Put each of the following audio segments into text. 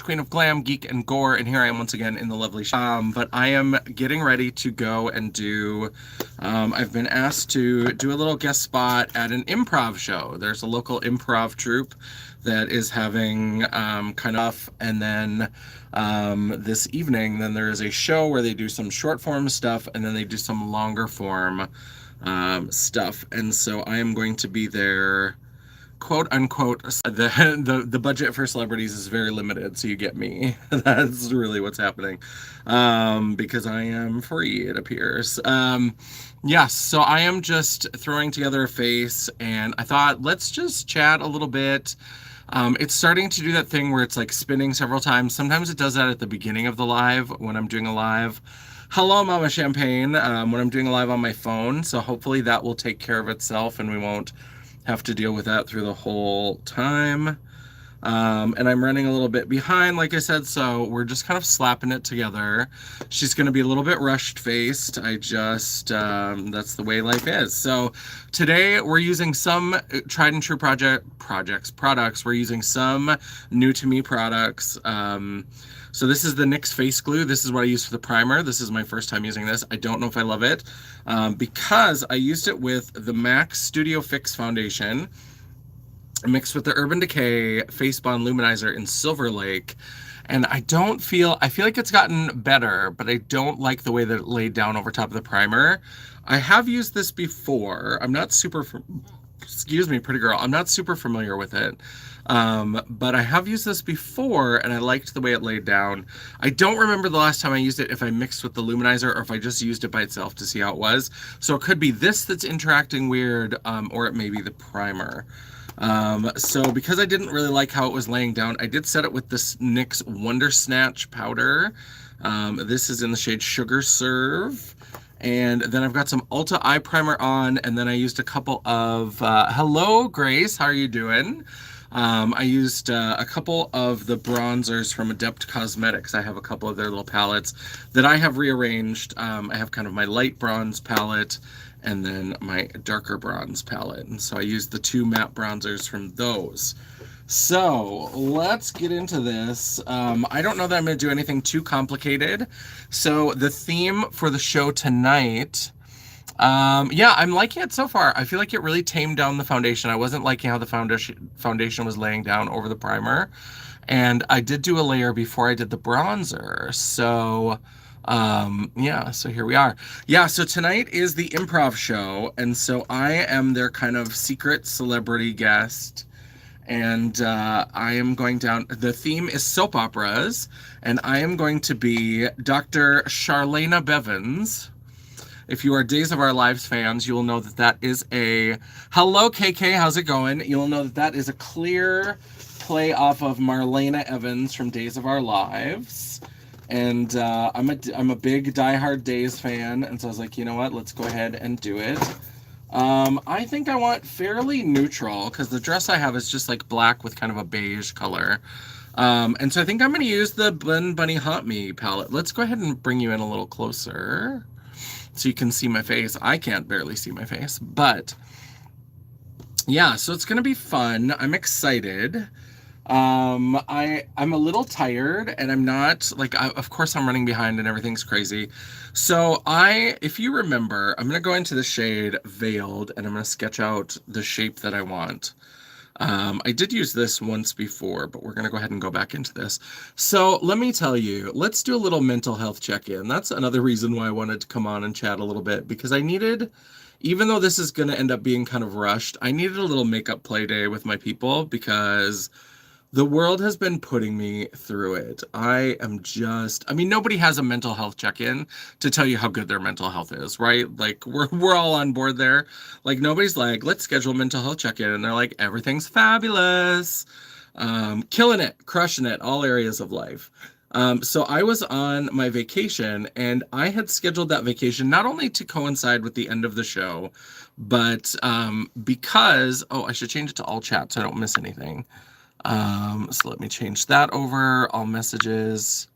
queen of glam, geek, and gore, and here I am once again in the lovely but I am getting ready to go and do, I've been asked to do a little guest spot at an improv show. There's a local improv troupe that is having kind of, and then this evening, then there is a show where they do some short form stuff, and then they do some longer form stuff, and so I am going to be there, quote unquote. The budget for celebrities is very limited, so you get me. That's really what's happening, because I am free, it appears. Yes, so I am just throwing together a face, and I thought, let's just chat a little bit. It's starting to do that thing where it's like spinning several times. Sometimes it does that at the beginning of the live when I'm doing a live. Hello, Mama Champagne, when I'm doing a live on my phone. So hopefully that will take care of itself and we won't have to deal with that through the whole time. And I'm running a little bit behind, like I said, so we're just kind of slapping it together. She's going to be a little bit rushed-faced. I just, that's the way life is. So today we're using some tried and true products. We're using some new to me products. So this is the NYX face glue. This is what I use for the primer. This is my first time using this. I don't know if I love it, because I used it with the MAC Studio Fix foundation mixed with the Urban Decay Face Bond Luminizer in Silver Lake. And I feel like it's gotten better, but I don't like the way that it laid down over top of the primer. I have used this before. I'm not super, excuse me, pretty girl. I'm not super familiar with it. But I have used this before and I liked the way it laid down. I don't remember the last time I used it, if I mixed with the luminizer or if I just used it by itself to see how it was. So it could be this that's interacting weird, or it may be the primer. So because I didn't really like how it was laying down, I did set it with this NYX Wonder Snatch powder. This is in the shade Sugar Serve. And then I've got some Ulta eye primer on, and then I used a couple of, hello Grace, how are you doing? I used a couple of the bronzers from Adept Cosmetics. I have a couple of their little palettes that I have rearranged. I have kind of my light bronze palette and then my darker bronze palette. And so I used the two matte bronzers from those. So let's get into this. I don't know that I'm going to do anything too complicated. So the theme for the show tonight, yeah, I'm liking it so far. I feel like it really tamed down the foundation. I wasn't liking how the foundation was laying down over the primer. And I did do a layer before I did the bronzer. So yeah, so here we are. Yeah, so tonight is the improv show, and so I am their kind of secret celebrity guest, and I am going down, the theme is soap operas, and I am going to be Dr. Charlena Bevins. If you are Days of Our Lives fans, you will know that that is a, hello KK, how's it going? You'll know that that is a clear play off of Marlena Evans from Days of Our Lives. And I'm a big Die Hard Days fan, and so I was like, you know what, let's go ahead and do it. I think I want fairly neutral, because the dress I have is just like black with kind of a beige color. And so I think I'm going to use the Blend Bunny Haunt Me palette. Let's go ahead and bring you in a little closer so you can see my face. I can't barely see my face, but yeah, so it's going to be fun. I'm excited. I'm a little tired, and I'm not, like, of course I'm running behind and everything's crazy. So if you remember, I'm going to go into the shade Veiled, and I'm going to sketch out the shape that I want. I did use this once before, but we're going to go ahead and go back into this. So let me tell you, let's do a little mental health check-in. That's another reason why I wanted to come on and chat a little bit, because I needed, even though this is going to end up being kind of rushed, I needed a little makeup play day with my people, because the world has been putting me through it. I mean, nobody has a mental health check-in to tell you how good their mental health is, right? Like, we're all on board there. Like, nobody's like, let's schedule a mental health check-in. And they're like, everything's fabulous. Killing it, crushing it, all areas of life. So I was on my vacation, and I had scheduled that vacation not only to coincide with the end of the show, but because, oh, I should change it to all chat so I don't miss anything. So let me change that over, all messages.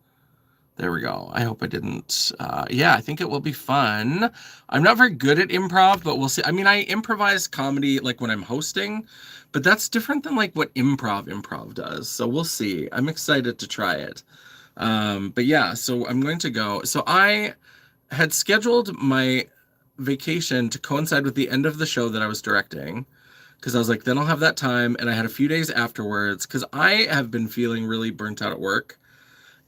There we go. I hope I didn't. Yeah, I think it will be fun. I'm not very good at improv, but we'll see. I mean, I improvise comedy like when I'm hosting, but that's different than like what improv does. So we'll see. I'm excited to try it. But yeah, so I'm going to go. So I had scheduled my vacation to coincide with the end of the show that I was directing because I was like, then I'll have that time. And I had a few days afterwards because I have been feeling really burnt out at work.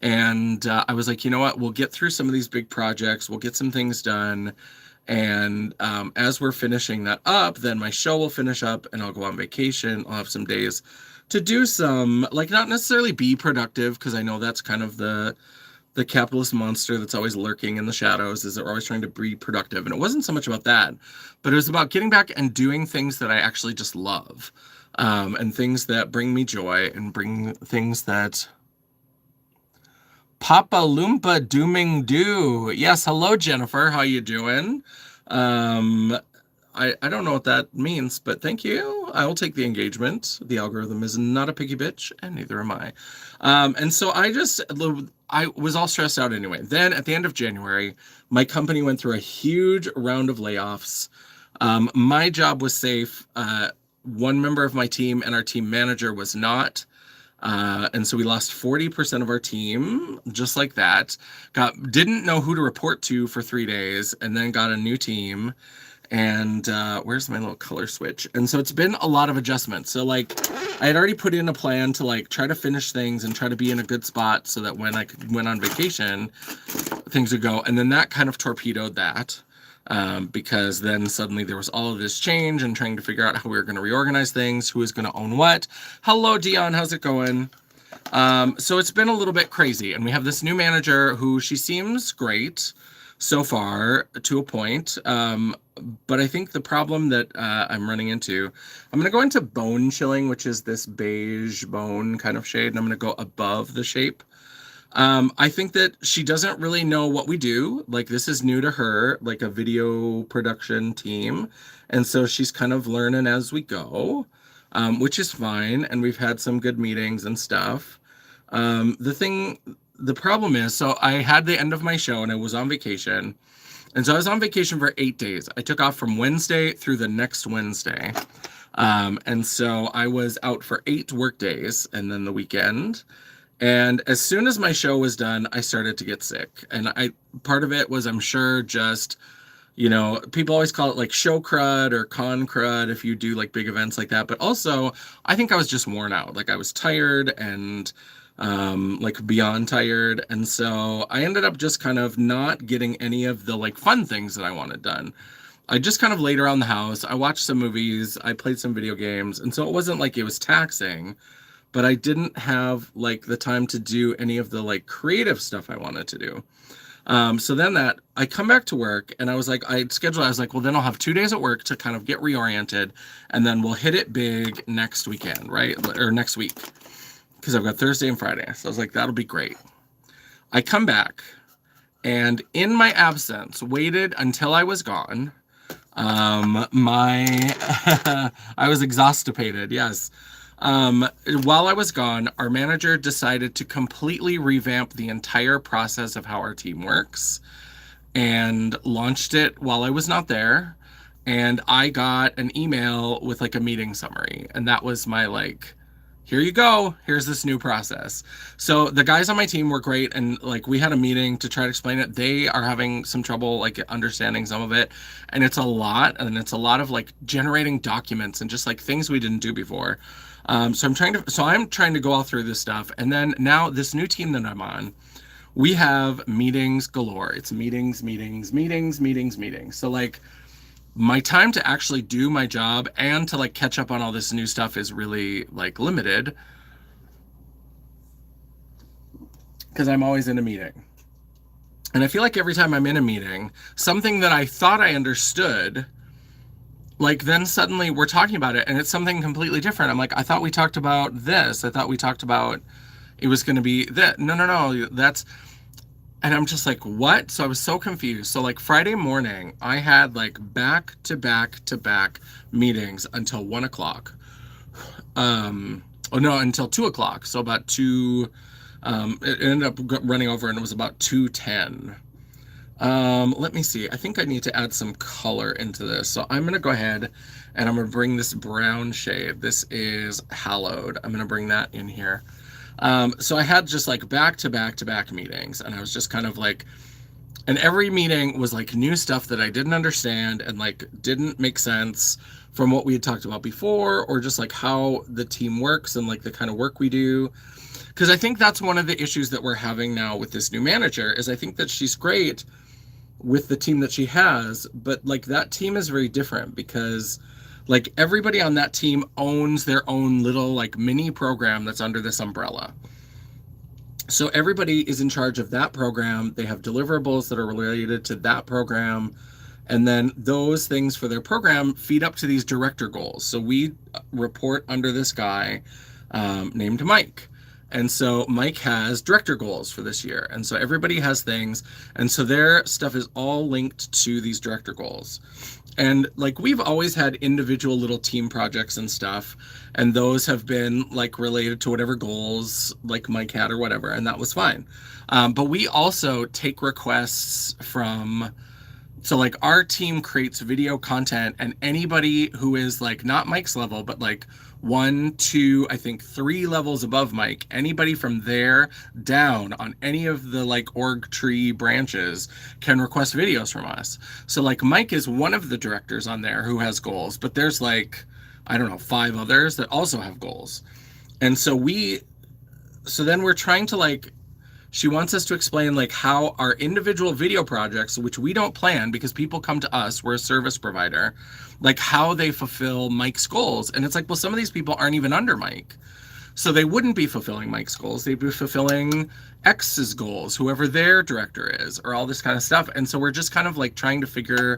And I was like, you know what? We'll get through some of these big projects. We'll get some things done. And as we're finishing that up, then my show will finish up and I'll go on vacation. I'll have some days to do some, like, not necessarily be productive, because I know that's kind of the capitalist monster that's always lurking in the shadows, is they're always trying to be productive. And it wasn't so much about that, but it was about getting back and doing things that I actually just love, and things that bring me joy and bring things that Papa Loompa Dooming Doo. Yes, hello Jennifer. How you doing? Um, I don't know what that means, but thank you. I will take the engagement. The algorithm is not a picky bitch, and neither am I. And so I was all stressed out anyway. Then at the end of January, my company went through a huge round of layoffs. My job was safe. One member of my team and our team manager was not. And so we lost 40% of our team, just like that. Didn't know who to report to for 3 days, and then got a new team. And where's my little color switch? And so it's been a lot of adjustments. So like I had already put in a plan to like try to finish things and try to be in a good spot so that when I went on vacation, things would go. And then that kind of torpedoed that. Because then suddenly there was all of this change and trying to figure out how we were going to reorganize things, who is going to own what. Hello, Dion. How's it going? So it's been a little bit crazy. And we have this new manager who she seems great so far to a point. But I think the problem that I'm running into, I'm going to go into bone chilling, which is this beige bone kind of shade. And I'm going to go above the shape. I think that she doesn't really know what we do. Like, this is new to her, like a video production team. And so she's kind of learning as we go, which is fine. And we've had some good meetings and stuff. The problem is, so I had the end of my show and I was on vacation. And so I was on vacation for 8 days. I took off from Wednesday through the next Wednesday. And so I was out for 8 work days and then the weekend. And as soon as my show was done, I started to get sick. And part of it was, I'm sure, just, you know, people always call it like show crud or con crud if you do like big events like that. But also, I think I was just worn out. Like, I was tired and like beyond tired. And so I ended up just kind of not getting any of the like fun things that I wanted done. I just kind of laid around the house. I watched some movies. I played some video games. And so it wasn't like it was taxing, but I didn't have like the time to do any of the like creative stuff I wanted to do. So then I come back to work and I was like, I was like, well, then I'll have 2 days at work to kind of get reoriented, and then we'll hit it big next weekend, right? Or next week, because I've got Thursday and Friday. So I was like, that'll be great. I come back and in my absence, waited until I was gone. I was exhaustipated. Yes. While I was gone, our manager decided to completely revamp the entire process of how our team works and launched it while I was not there. And I got an email with like a meeting summary. And that was my like, here you go. Here's this new process. So the guys on my team were great. And like, we had a meeting to try to explain it. They are having some trouble like understanding some of it. And it's a lot. And it's a lot of like generating documents and just like things we didn't do before. So I'm trying to go all through this stuff. And then now this new team that I'm on, we have meetings galore. It's meetings. So like my time to actually do my job and to like catch up on all this new stuff is really like limited, because I'm always in a meeting. And I feel like every time I'm in a meeting, something that I thought I understood, like then suddenly we're talking about it and it's something completely different. I'm like, I thought we talked about this. I thought we talked about it was going to be that. No, that's, and I'm just like, what? So I was so confused. So like Friday morning, I had like back to back meetings until 1 o'clock. Until 2 o'clock. So about 2 It ended up running over and it was about 210. Let me see. I think I need to add some color into this. So I'm going to go ahead and I'm going to bring this brown shade. This is Hallowed. I'm going to bring that in here. So I had just like back to back to back meetings, and I was just kind of like, and every meeting was like new stuff that I didn't understand and like didn't make sense from what we had talked about before, or just like how the team works and like the kind of work we do. Because I think that's one of the issues that we're having now with this new manager is I think that she's great with the team that she has, but like that team is very different because like everybody on that team owns their own little like mini program that's under this umbrella. So everybody is in charge of that program. They have deliverables that are related to that program. And then those things for their program feed up to these director goals. So we report under this guy named Mike. And so Mike has director goals for this year. And so everybody has things. And so their stuff is all linked to these director goals. And like we've always had individual little team projects and stuff, and those have been like related to whatever goals like Mike had or whatever, and that was fine. But we also take requests from, so like our team creates video content, and anybody who is like not Mike's level, but like 1, 2, I think 3 levels above Mike, anybody from there down on any of the like org tree branches can request videos from us. So like Mike is one of the directors on there who has goals, but there's like, I don't know, 5 others that also have goals. And so then we're trying to like, she wants us to explain like how our individual video projects, which we don't plan because people come to us, we're a service provider, like how they fulfill Mike's goals. And it's like, well, some of these people aren't even under Mike. So they wouldn't be fulfilling Mike's goals. They'd be fulfilling X's goals, whoever their director is, or all this kind of stuff. And so we're just kind of like trying to figure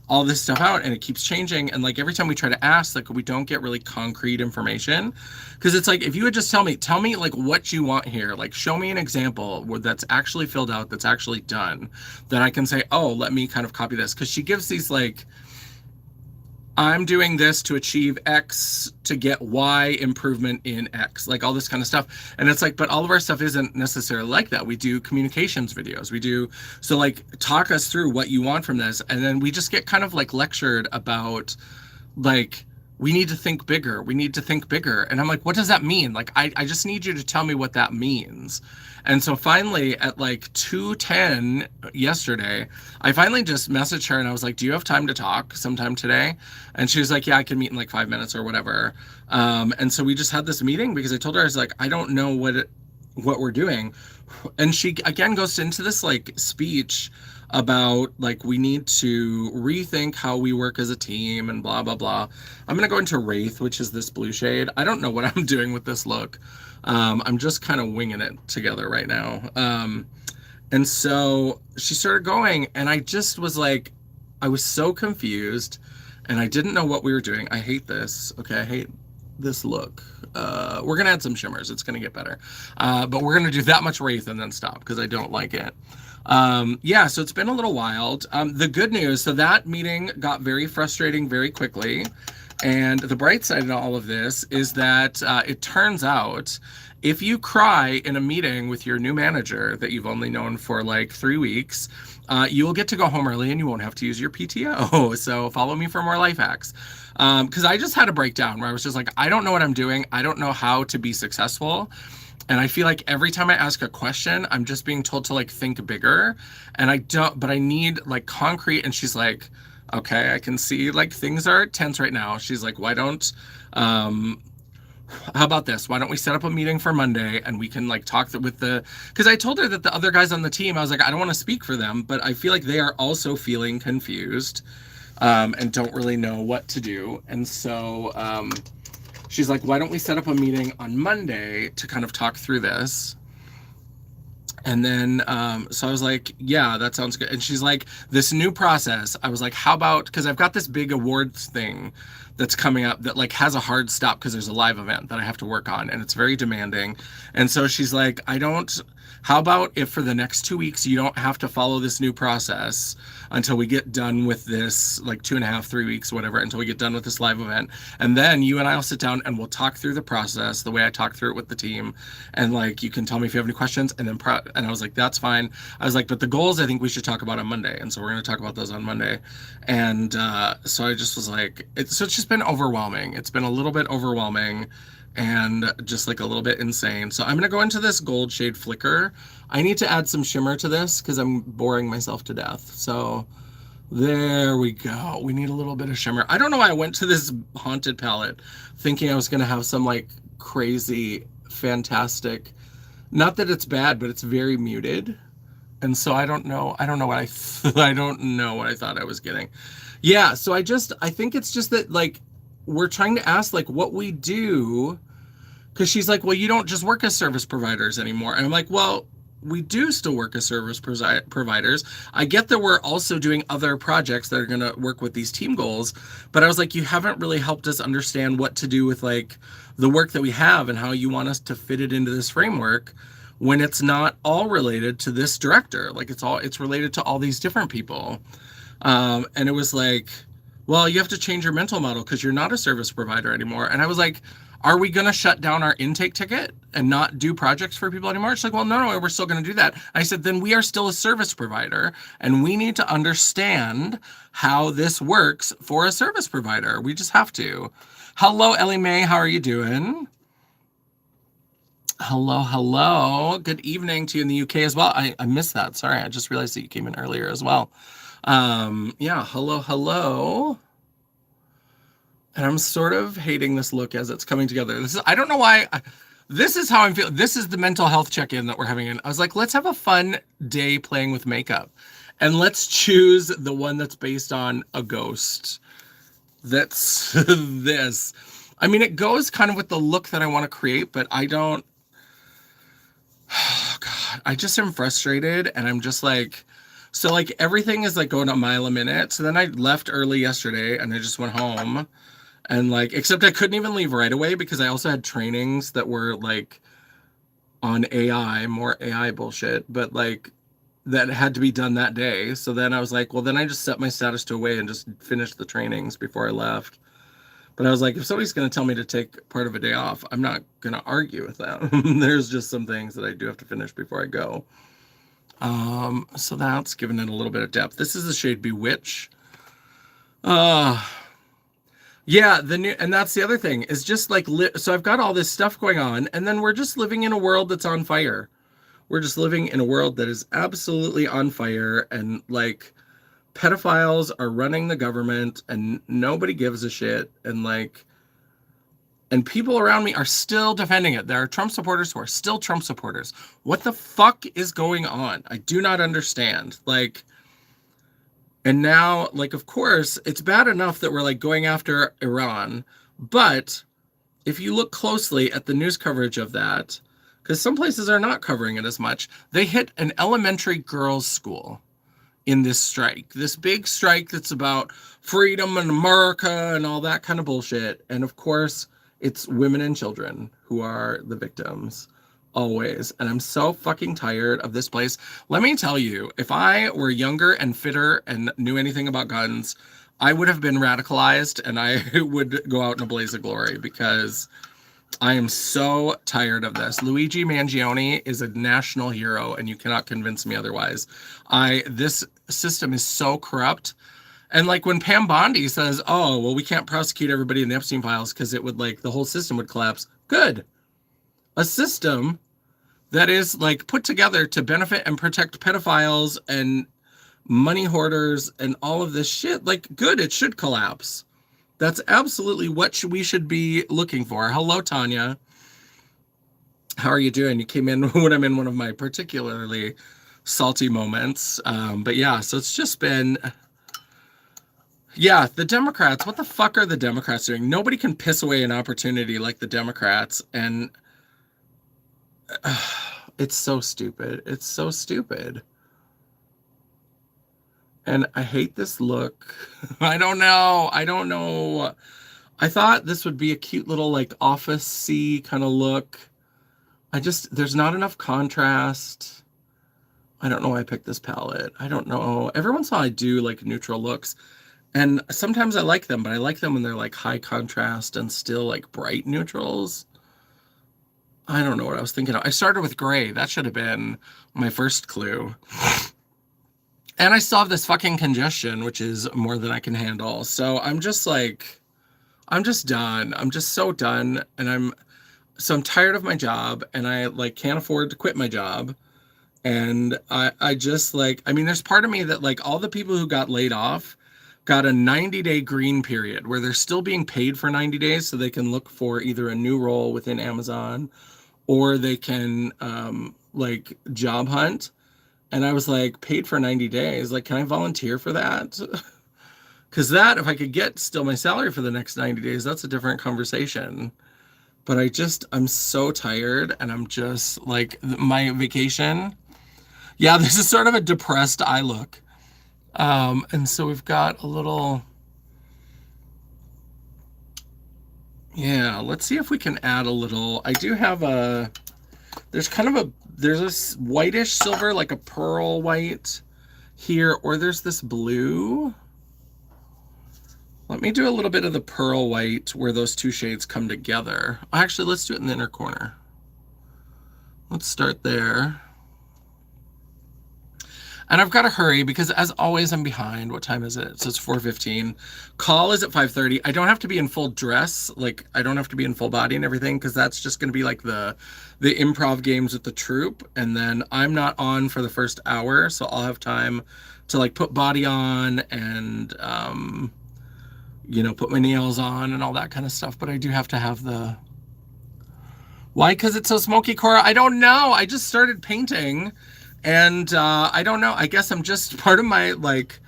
all this stuff out, and it keeps changing. And like every time we try to ask, like we don't get really concrete information, because it's like, if you would just tell me like what you want here, like show me an example where that's actually filled out, that's actually done, then I can say, oh, let me kind of copy this. Because she gives these like, I'm doing this to achieve X to get Y improvement in X, like all this kind of stuff. And it's like, but all of our stuff isn't necessarily like that. We do communications videos. So like talk us through what you want from this. And then we just get kind of like lectured about like, we need to think bigger. We need to think bigger. And I'm like, what does that mean? Like, I just need you to tell me what that means. And so finally at like 2:10 yesterday, I finally just messaged her and I was like, do you have time to talk sometime today? And she was like, yeah, I can meet in like 5 minutes or whatever. And so we just had this meeting because I told her, I was like, I don't know what we're doing. And she again goes into this like speech about like we need to rethink how we work as a team and blah blah blah. I'm gonna go into Wraith, which is this blue shade. I don't know what I'm doing with this look. I'm just kind of winging it together right now. And so she started going, and I just was like, I was so confused, and I didn't know what we were doing. I hate this. Okay, I hate this look. We're gonna add some shimmers. It's gonna get better, but we're gonna do that much Wraith and then stop because I don't like it. Yeah, so it's been a little wild. The good news, so that meeting got very frustrating very quickly. And the bright side in all of this is that it turns out if you cry in a meeting with your new manager that you've only known for like 3 weeks, you will get to go home early and you won't have to use your PTO. So follow me for more life hacks. Because I just had a breakdown where I was just like, I don't know what I'm doing. I don't know how to be successful. And I feel like every time I ask a question, I'm just being told to like think bigger. And but I need like concrete. And she's like, okay, I can see like things are tense right now. She's like, how about this? Why don't we set up a meeting for Monday and we can like talk because I told her that the other guys on the team, I was like, I don't want to speak for them, but I feel like they are also feeling confused and don't really know what to do. And so she's like, why don't we set up a meeting on Monday to kind of talk through this? And then, so I was like, yeah, that sounds good. And she's like, this new process, I was like, how about, because I've got this big awards thing that's coming up that like has a hard stop because there's a live event that I have to work on, and it's very demanding. And so she's like, I don't, how about if for the next 2 weeks you don't have to follow this new process until we get done with this, like 2.5, 3 weeks, whatever, until we get done with this live event. And then you and I will sit down and we'll talk through the process the way I talk through it with the team. And like, you can tell me if you have any questions. And then, and I was like, that's fine. I was like, but the goals I think we should talk about on Monday. And so we're going to talk about those on Monday. And so I just was like, so it's just been overwhelming. It's been a little bit overwhelming and just like a little bit insane. So I'm going to go into this gold shade flicker. I need to add some shimmer to this because I'm boring myself to death. So there we go. We need a little bit of shimmer. I don't know why I went to this haunted palette thinking I was going to have some like crazy, fantastic, not that it's bad, but it's very muted. And so I don't know. I don't know what I don't know what I thought I was getting. Yeah. So I think it's just that like, we're trying to ask like what we do. Cause she's like, well, you don't just work as service providers anymore. And I'm like, well, we do still work as service providers. I get that we're also doing other projects that are going to work with these team goals, but I was like, you haven't really helped us understand what to do with like the work that we have and how you want us to fit it into this framework when it's not all related to this director. Like it's related to all these different people. And it was like, well, you have to change your mental model because you're not a service provider anymore. And I was like, are we going to shut down our intake ticket and not do projects for people anymore? She's like, well, no, we're still going to do that. I said, then we are still a service provider and we need to understand how this works for a service provider. We just have to. Hello, Ellie Mae. How are you doing? Hello. Good evening to you in the UK as well. I missed that. Sorry. I just realized that you came in earlier as well. Yeah. Hello. And I'm sort of hating this look as it's coming together. I don't know why. This is how I'm feeling. This is the mental health check-in that we're having. I was like, let's have a fun day playing with makeup. And let's choose the one that's based on a ghost. That's this. I mean, it goes kind of with the look that I want to create, but I don't. Oh, God. I just am frustrated. And I'm just like, so like everything is like going a mile a minute. So then I left early yesterday and I just went home. And like, except I couldn't even leave right away because I also had trainings that were like on AI, more AI bullshit, but like that had to be done that day. So then I was like, well, then I just set my status to away and just finished the trainings before I left. But I was like, if somebody's going to tell me to take part of a day off, I'm not going to argue with that. There's just some things that I do have to finish before I go. So that's giving it a little bit of depth. This is the shade Bewitch. Yeah, and that's the other thing is just like, so I've got all this stuff going on and then we're just living in a world that's on fire. We're just living in a world that is absolutely on fire and like pedophiles are running the government and nobody gives a shit. And like, and people around me are still defending it. There are Trump supporters who are still Trump supporters. What the fuck is going on? I do not understand. Like, and now, like, of course, it's bad enough that we're like going after Iran. But if you look closely at the news coverage of that, because some places are not covering it as much, they hit an elementary girls' school in this strike, this big strike that's about freedom and America and all that kind of bullshit. And of course, it's women and children who are the victims. Always. And I'm so fucking tired of this place. Let me tell you, if I were younger and fitter and knew anything about guns, I would have been radicalized and I would go out in a blaze of glory because I am so tired of this. Luigi Mangione is a national hero and you cannot convince me otherwise. This system is so corrupt. And like when Pam Bondi says, oh, well, we can't prosecute everybody in the Epstein files because it would like the whole system would collapse. Good. A system that is like put together to benefit and protect pedophiles and money hoarders and all of this shit. Like, good, it should collapse. That's absolutely what we should be looking for. Hello, Tanya. How are you doing? You came in when I'm in one of my particularly salty moments. But yeah, so it's just been... Yeah, the Democrats, what the fuck are the Democrats doing? Nobody can piss away an opportunity like the Democrats. And it's so stupid. It's so stupid. And I hate this look. I don't know. I thought this would be a cute little like office-y kind of look. There's not enough contrast. I don't know why I picked this palette. I don't know. Every once in a while I do like neutral looks. And sometimes I like them, but I like them when they're like high contrast and still like bright neutrals. I don't know what I was thinking of. I started with gray. That should have been my first clue. And I still have this fucking congestion, which is more than I can handle. So I'm just done. I'm just so done. And I'm tired of my job, and I like can't afford to quit my job. And I just like, I mean, there's part of me that like all the people who got laid off got a 90-day green period where they're still being paid for 90 days so they can look for either a new role within Amazon or they can like job hunt. And I was like, paid for 90 days. Like, can I volunteer for that? Because that, if I could get still my salary for the next 90 days, that's a different conversation. But I'm so tired, and I'm just like, my vacation. Yeah, this is sort of a depressed eye look. And so we've got a little, yeah, let's see if we can add a little. I do have there's this whitish silver, like a pearl white here, or there's this blue. Let me do a little bit of the pearl white where those two shades come together. Actually, let's do it in the inner corner. Let's start there. And I've got to hurry because, as always, I'm behind. What time is it? So it's 4:15. Call is at 5:30. I don't have to be in full dress. Like, I don't have to be in full body and everything because that's just going to be like the improv games with the troupe. And then I'm not on for the first hour, so I'll have time to like put body on and, you know, put my nails on and all that kind of stuff. But I do have to have the... Why? Because it's so smoky, Cora? I don't know. I just started painting. And I don't know. I guess I'm just part of my like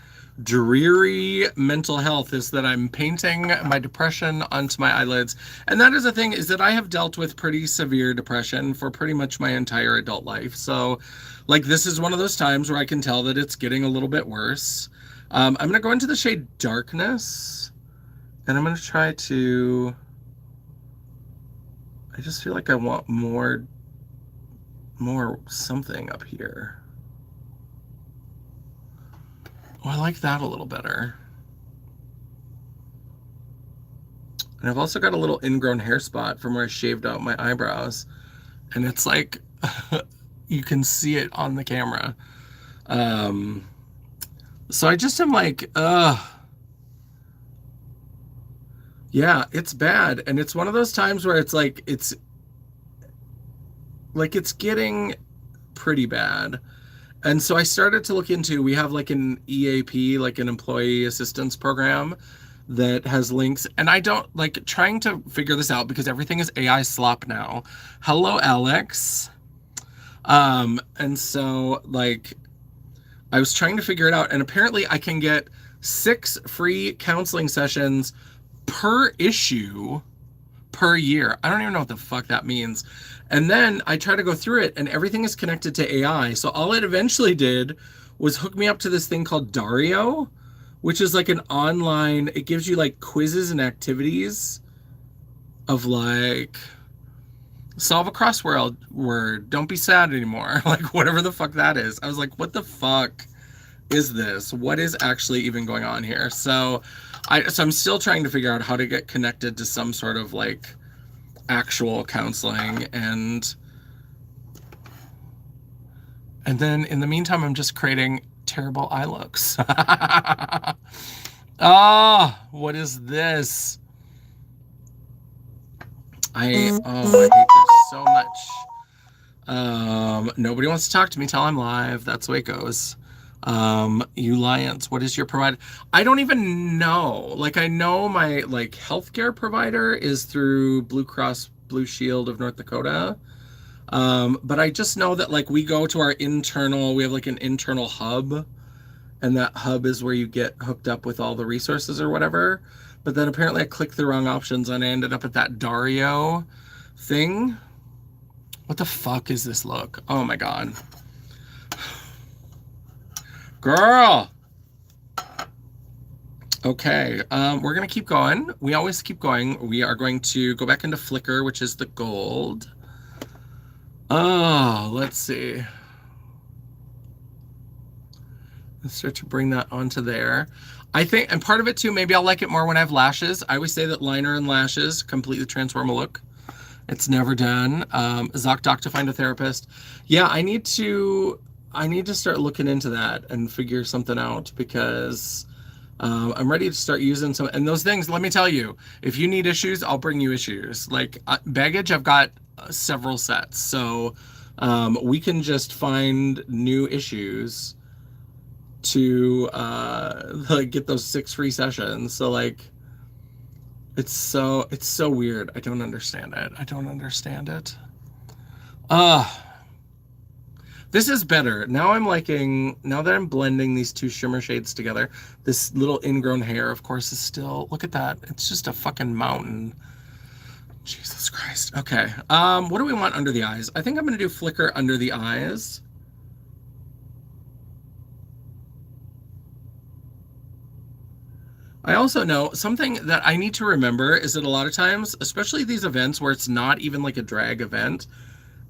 dreary mental health is that I'm painting my depression onto my eyelids. And that is the thing, is that I have dealt with pretty severe depression for pretty much my entire adult life. So like this is one of those times where I can tell that it's getting a little bit worse. I'm going to go into the shade Darkness, and I'm going to try to... I just feel like I want more something up here. Oh, I like that a little better. And I've also got a little ingrown hair spot from where I shaved out my eyebrows. And it's like, you can see it on the camera. So I just am like, yeah, it's bad. And it's one of those times where it's getting pretty bad. And so I started to look into, we have like an EAP, like an employee assistance program that has links. And I don't like trying to figure this out because everything is AI slop now. Hello, Alex. And so like, I was trying to figure it out, and apparently I can get 6 free counseling sessions per issue per year. I don't even know what the fuck that means. And then I try to go through it, and everything is connected to AI. So all it eventually did was hook me up to this thing called Dario, which is like an online, it gives you like quizzes and activities of like, solve a crossword word, don't be sad anymore. Like whatever the fuck that is. I was like, what the fuck is this? What is actually even going on here? So I'm still trying to figure out how to get connected to some sort of like actual counseling, and then in the meantime I'm just creating terrible eye looks. What is this? I hate this so much. Nobody wants to talk to me till I'm live. That's the way it goes. Alliance, what is your provider? I don't even know. Like, I know my like healthcare provider is through Blue Cross Blue Shield of North Dakota. But I just know that like we go to we have like an internal hub, and that hub is where you get hooked up with all the resources or whatever. But then apparently I clicked the wrong options and I ended up at that Dario thing. What the fuck is this look? Oh my God. Girl. Okay, we're gonna keep going. We always keep going. We are going to go back into Flickr, which is the gold. Oh, let's see. Let's start to bring that onto there. I think, and part of it too, maybe I'll like it more when I have lashes. I always say that liner and lashes completely transform a look. It's never done. ZocDoc to find a therapist. Yeah, I need to start looking into that and figure something out because I'm ready to start using some. And those things, let me tell you, if you need issues, I'll bring you issues. Like baggage, I've got several sets. So we can just find new issues to like get those 6 free sessions. So like it's so weird. I don't understand it. I don't understand it. Uh this is better. Now I'm liking, now that I'm blending these two shimmer shades together, this little ingrown hair, of course, is still, look at that. It's just a fucking mountain. Jesus Christ. Okay. What do we want under the eyes? I think I'm gonna do Flicker under the eyes. I also know something that I need to remember is that a lot of times, especially these events where it's not even like a drag event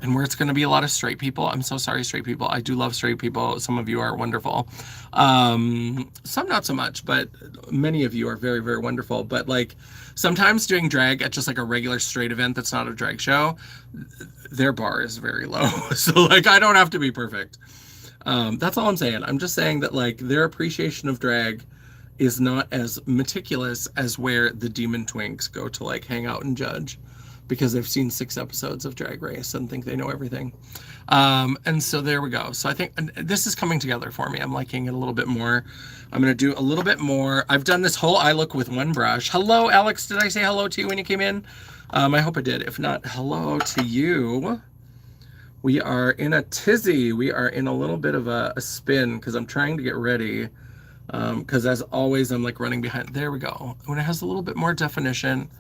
and where it's going to be a lot of straight people. I'm so sorry, straight people. I do love straight people. Some of you are wonderful. Some not so much, but many of you are very, very wonderful. But like sometimes doing drag at just like a regular straight event that's not a drag show, their bar is very low. So like I don't have to be perfect. That's all I'm saying. I'm just saying that like their appreciation of drag is not as meticulous as where the demon twinks go to like hang out and judge because they've seen 6 episodes of Drag Race and think they know everything. And so there we go. So I think this is coming together for me. I'm liking it a little bit more. I'm going to do a little bit more. I've done this whole eye look with one brush. Hello, Alex. Did I say hello to you when you came in? I hope I did. If not, hello to you. We are in a tizzy. We are in a little bit of a spin because I'm trying to get ready. Because as always, I'm like running behind. There we go. When it has a little bit more definition,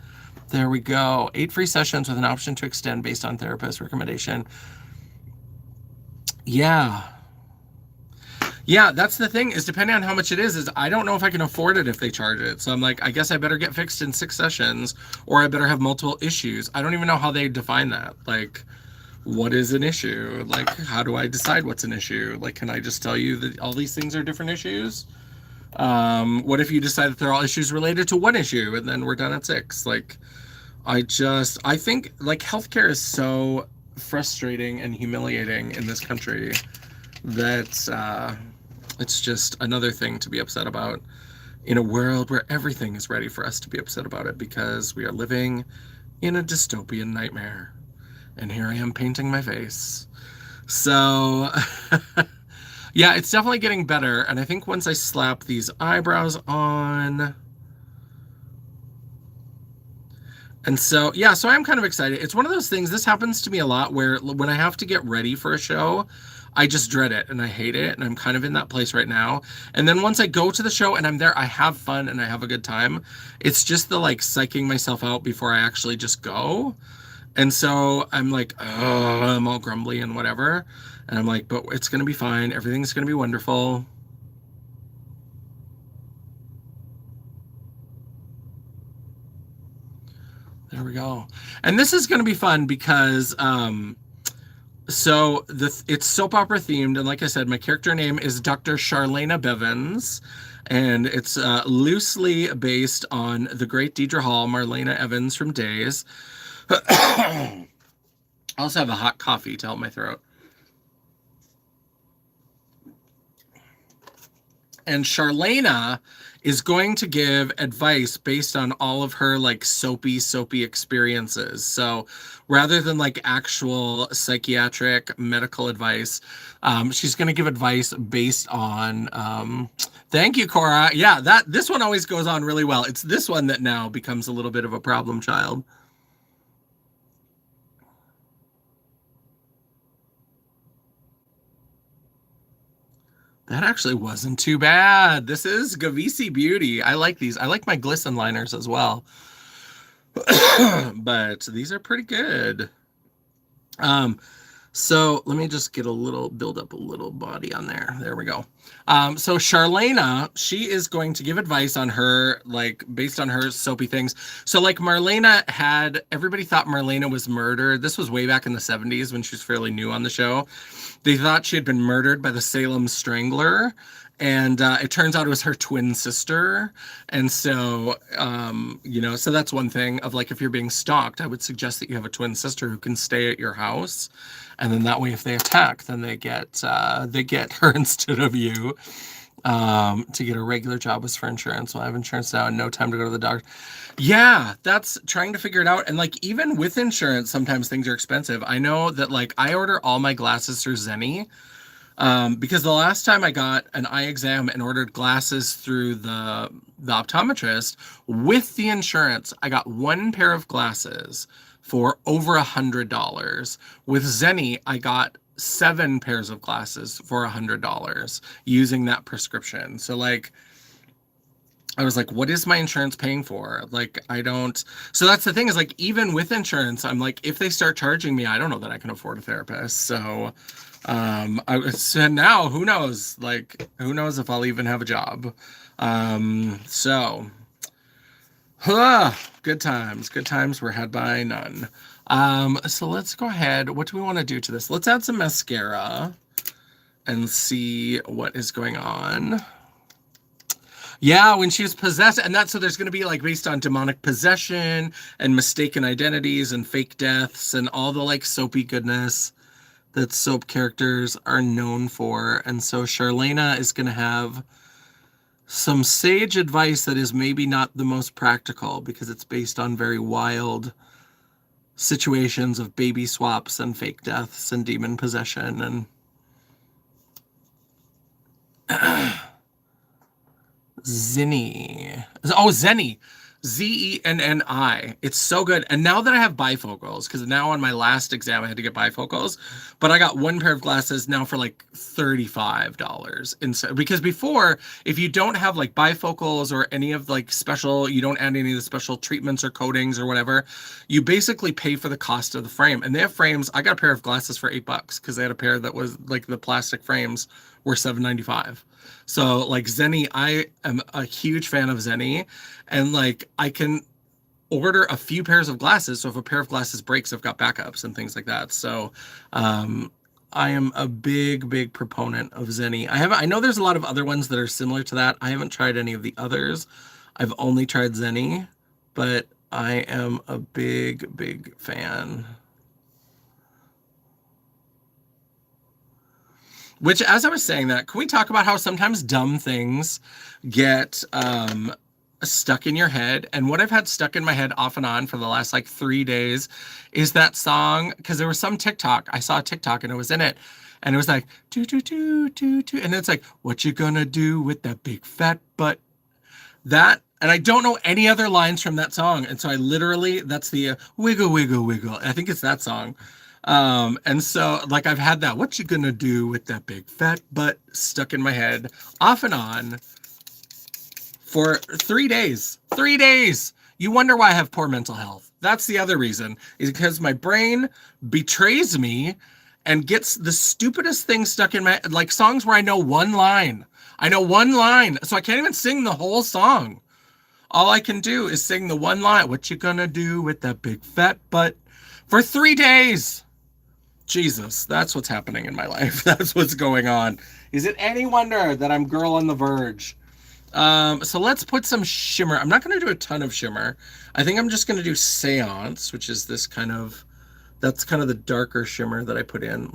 there we go. 8 free sessions with an option to extend based on therapist recommendation. Yeah. Yeah, that's the thing is depending on how much it is I don't know if I can afford it if they charge it. So I'm like, I guess I better get fixed in 6 sessions or I better have multiple issues. I don't even know how they define that. Like, what is an issue? Like, how do I decide what's an issue? Like, can I just tell you that all these things are different issues? What if you decide that they're all issues related to one issue and then we're done at 6? Like, I think like healthcare is so frustrating and humiliating in this country that it's just another thing to be upset about in a world where everything is ready for us to be upset about it because we are living in a dystopian nightmare. And here I am painting my face. So yeah, it's definitely getting better. And I think once I slap these eyebrows on. And so, yeah, so I'm kind of excited. It's one of those things, this happens to me a lot where when I have to get ready for a show, I just dread it and I hate it. And I'm kind of in that place right now. And then once I go to the show and I'm there, I have fun and I have a good time. It's just the like psyching myself out before I actually just go. And so I'm like, oh, I'm all grumbly and whatever. And I'm like, but it's going to be fine. Everything's going to be wonderful. There we go. And this is going to be fun because so it's soap opera themed. And like I said, my character name is Dr. Charlena Bevins. And it's loosely based on the great Deidre Hall, Marlena Evans from Days. I also have a hot coffee to help my throat. And Charlena is going to give advice based on all of her like soapy experiences. So rather than like actual psychiatric medical advice, she's going to give advice based on thank you, Cora. Yeah, this one always goes on really well. It's this one that now becomes a little bit of a problem child. That actually wasn't too bad. This is Gavisi Beauty. I like these. I like my glisten liners as well. But these are pretty good. So let me just build up a little body on there. There we go. So Charlena, she is going to give advice on her, like based on her soapy things. So like everybody thought Marlena was murdered. This was way back in the 70s when she was fairly new on the show. They thought she had been murdered by the Salem Strangler. And it turns out it was her twin sister. And so, so that's one thing of like, if you're being stalked, I would suggest that you have a twin sister who can stay at your house. And then that way, if they attack, then they get her instead of you. To get a regular job was for insurance. Well, I have insurance now and no time to go to the doctor. Yeah, that's trying to figure it out. And like, even with insurance, sometimes things are expensive. I know that like I order all my glasses through Zenni. Because the last time I got an eye exam and ordered glasses through the optometrist with the insurance, I got one pair of glasses for over $100. With Zenni, I got 7 pairs of glasses for $100 using that prescription. So like, I was like, what is my insurance paying for? Like, I don't. So that's the thing is like, even with insurance, I'm like, if they start charging me, I don't know that I can afford a therapist. So, so now who knows? Like, who knows if I'll even have a job? So, good times were had by none. So let's go ahead. What do we want to do to this? Let's add some mascara and see what is going on. Yeah, when she was possessed, and so there's going to be like based on demonic possession and mistaken identities and fake deaths and all the like soapy goodness that soap characters are known for. And so Charlena is going to have some sage advice that is maybe not the most practical because it's based on very wild situations of baby swaps and fake deaths and demon possession and Zenni. Oh, Zenni. Zenni. It's so good. And now that I have bifocals, because now on my last exam I had to get bifocals, but I got one pair of glasses now for like $35 instead. Because before, if you don't have like bifocals or any of like special, you don't add any of the special treatments or coatings or whatever, you basically pay for the cost of the frame. And they have frames. I got a pair of glasses for $8 because they had a pair that was like the plastic frames were $7.95. So like Zenni, I am a huge fan of Zenni, and like I can order a few pairs of glasses. So if a pair of glasses breaks, I've got backups and things like that. So I am a big proponent of Zenni. I know there's a lot of other ones that are similar to that. I haven't tried any of the others. I've only tried Zenni, but I am a big fan. Which, as I was saying that, can we talk about how sometimes dumb things get stuck in your head? And what I've had stuck in my head off and on for the last like 3 days is that song, because there was some TikTok. I saw a TikTok and it was in it. And it was like, do, do, do, do, do. And it's like, what you gonna do with that big fat butt? That, and I don't know any other lines from that song. And so I literally, that's the wiggle, wiggle, wiggle. I think it's that song. And so like I've had that, what you gonna do with that big fat butt stuck in my head off and on for 3 days. 3 days. You wonder why I have poor mental health. That's the other reason, is because my brain betrays me and gets the stupidest thing stuck in my, like songs where I know one line. I know one line, so I can't even sing the whole song. All I can do is sing the one line. What you gonna do with that big fat butt for 3 days? Jesus, that's what's happening in my life. That's what's going on. Is it any wonder that I'm girl on the verge? So let's put some shimmer. I'm not going to do a ton of shimmer. I think I'm just going to do Seance, which is this kind of, that's kind of the darker shimmer that I put in.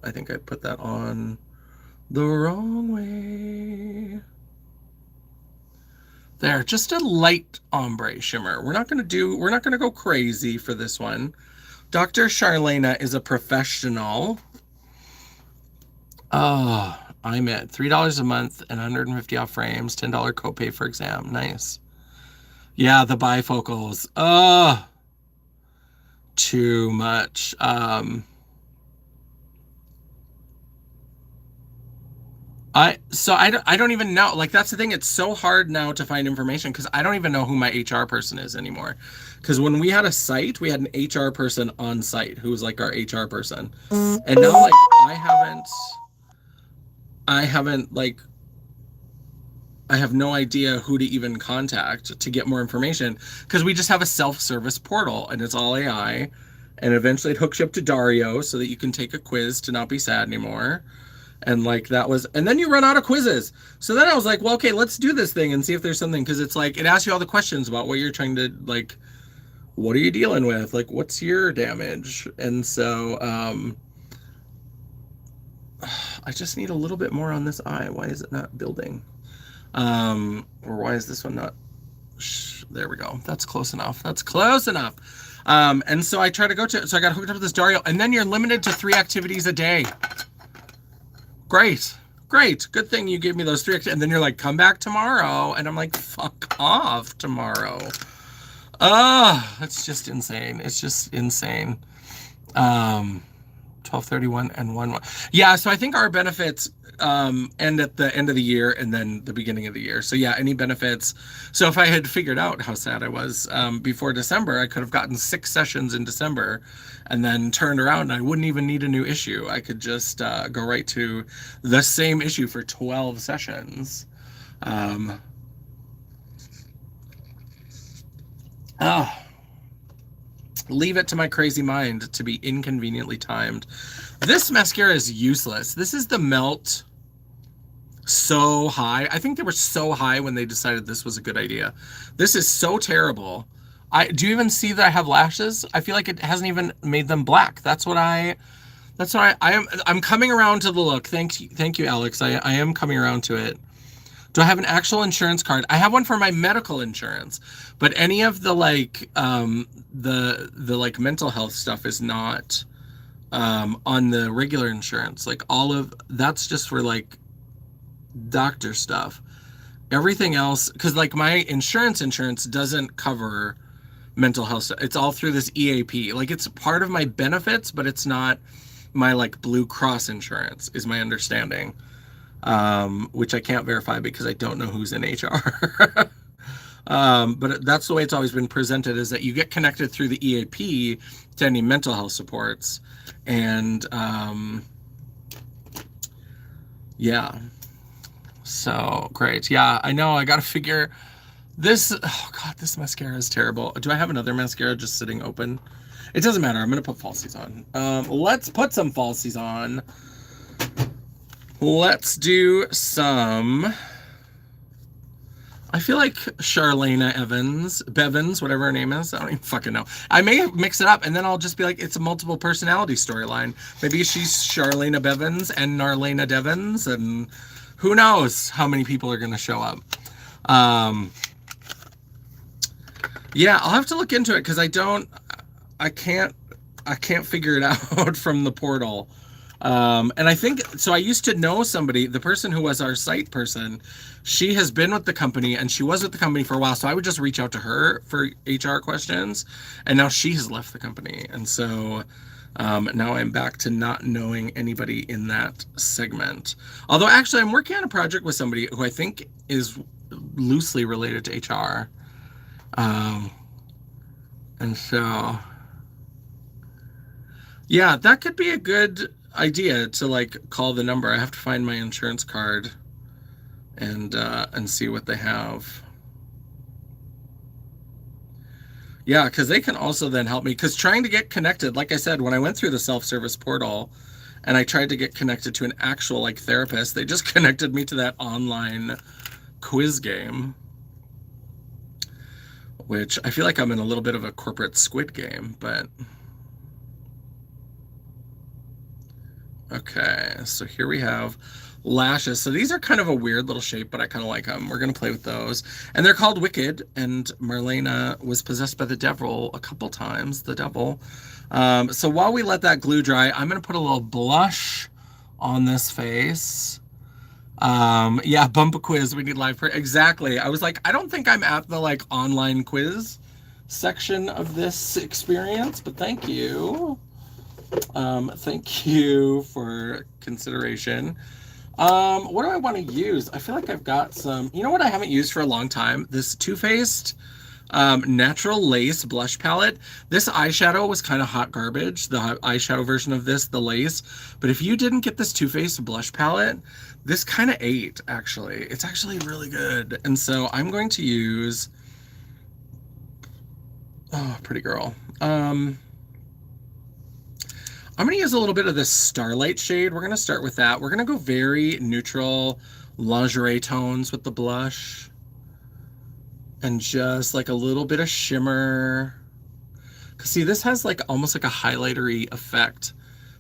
I think I put that on the wrong way. There, just a light ombre shimmer. We're not going to go crazy for this one. Dr. Charlena is a professional. Oh, I'm at $3 a month and 150 off frames, $10 copay for exam. Nice. Yeah, the bifocals. Oh, too much. I don't even know. Like that's the thing. It's so hard now to find information because I don't even know who my HR person is anymore. Because when we had a site, we had an HR person on site who was like our HR person, and now like I haven't like I have no idea who to even contact to get more information because we just have a self-service portal and it's all AI, and eventually it hooks you up to Dario so that you can take a quiz to not be sad anymore. And like that was, and then you run out of quizzes. So then I was like, well, okay, let's do this thing and see if there's something, because it's like it asks you all the questions about what you're trying to like, what are you dealing with, like what's your damage. And so I just need a little bit more on this eye. Why is it not building? Or why is this one not? There we go. That's close enough. That's close enough. And so I try to go to, so I got hooked up with this Dario, and then you're limited to 3 activities a day. Great. Good thing you gave me those 3 and then you're like, come back tomorrow. And I'm like, fuck off tomorrow. It's just insane. It's just insane. 12/31 and 1/1. Yeah, so I think our benefits end at the end of the year and then the beginning of the year. So yeah, any benefits. So if I had figured out how sad I was before December, I could have gotten 6 sessions in December and then turned around and I wouldn't even need a new issue. I could just go right to the same issue for 12 sessions. Leave it to my crazy mind to be inconveniently timed. This mascara is useless. This is the Melt So High. I think they were so high when they decided this was a good idea. This is so terrible. Do you even see that I have lashes? I feel like it hasn't even made them black. I'm coming around to the look. Thank you, Alex. I am coming around to it. Do I have an actual insurance card? I have one for my medical insurance, but any of the like the like mental health stuff is not on the regular insurance. Like all of that's just for like doctor stuff. Everything else, because like my insurance doesn't cover mental health stuff. It's all through this EAP. Like it's part of my benefits, but it's not my like Blue Cross insurance, is my understanding. Which I can't verify because I don't know who's in HR. But that's the way it's always been presented, is that you get connected through the EAP to any mental health supports. And yeah, so great. Yeah, I know. I got to figure this. Oh God, this mascara is terrible. Do I have another mascara just sitting open? It doesn't matter. I'm going to put falsies on. Let's put some falsies on. Let's do some, I feel like Charlena Bevins, whatever her name is. I don't even fucking know. I may mix it up and then I'll just be like, it's a multiple personality storyline. Maybe she's Charlena Bevins and Narlena Devins, and who knows how many people are going to show up. Yeah, I'll have to look into it because I can't figure it out from the portal. And I think, so I used to know somebody, the person who was our site person, she has been with the company and she was with the company for a while. So I would just reach out to her for HR questions, and now she has left the company. And so, now I'm back to not knowing anybody in that segment. Although actually I'm working on a project with somebody who I think is loosely related to HR. And so, yeah, that could be a good idea to like call the number. I have to find my insurance card and see what they have. Yeah, because they can also then help me, because trying to get connected, like I said, when I went through the self-service portal and I tried to get connected to an actual like therapist, they just connected me to that online quiz game, which I feel like I'm in a little bit of a corporate Squid Game. But okay, so here we have lashes. So these are kind of a weird little shape, but I kind of like them. We're going to play with those. And they're called Wicked, and Marlena was possessed by the devil a couple times, the devil. So while we let that glue dry, I'm going to put a little blush on this face. Yeah, bump a quiz. We need live. Exactly. I was like, I don't think I'm at the like online quiz section of this experience, but thank you. Thank you for consideration. What do I want to use? I feel like I've got some, you know what I haven't used for a long time? This Too Faced Natural Lace Blush Palette. This eyeshadow was kind of hot garbage, the eyeshadow version of this, the lace. But if you didn't get this Too Faced Blush Palette, this kind of ate, actually. It's actually really good. And so I'm going to use, oh, pretty girl. I'm going to use a little bit of this Starlight shade. We're going to start with that. We're going to go very neutral lingerie tones with the blush. And just like a little bit of shimmer. Because see, this has like almost like a highlightery effect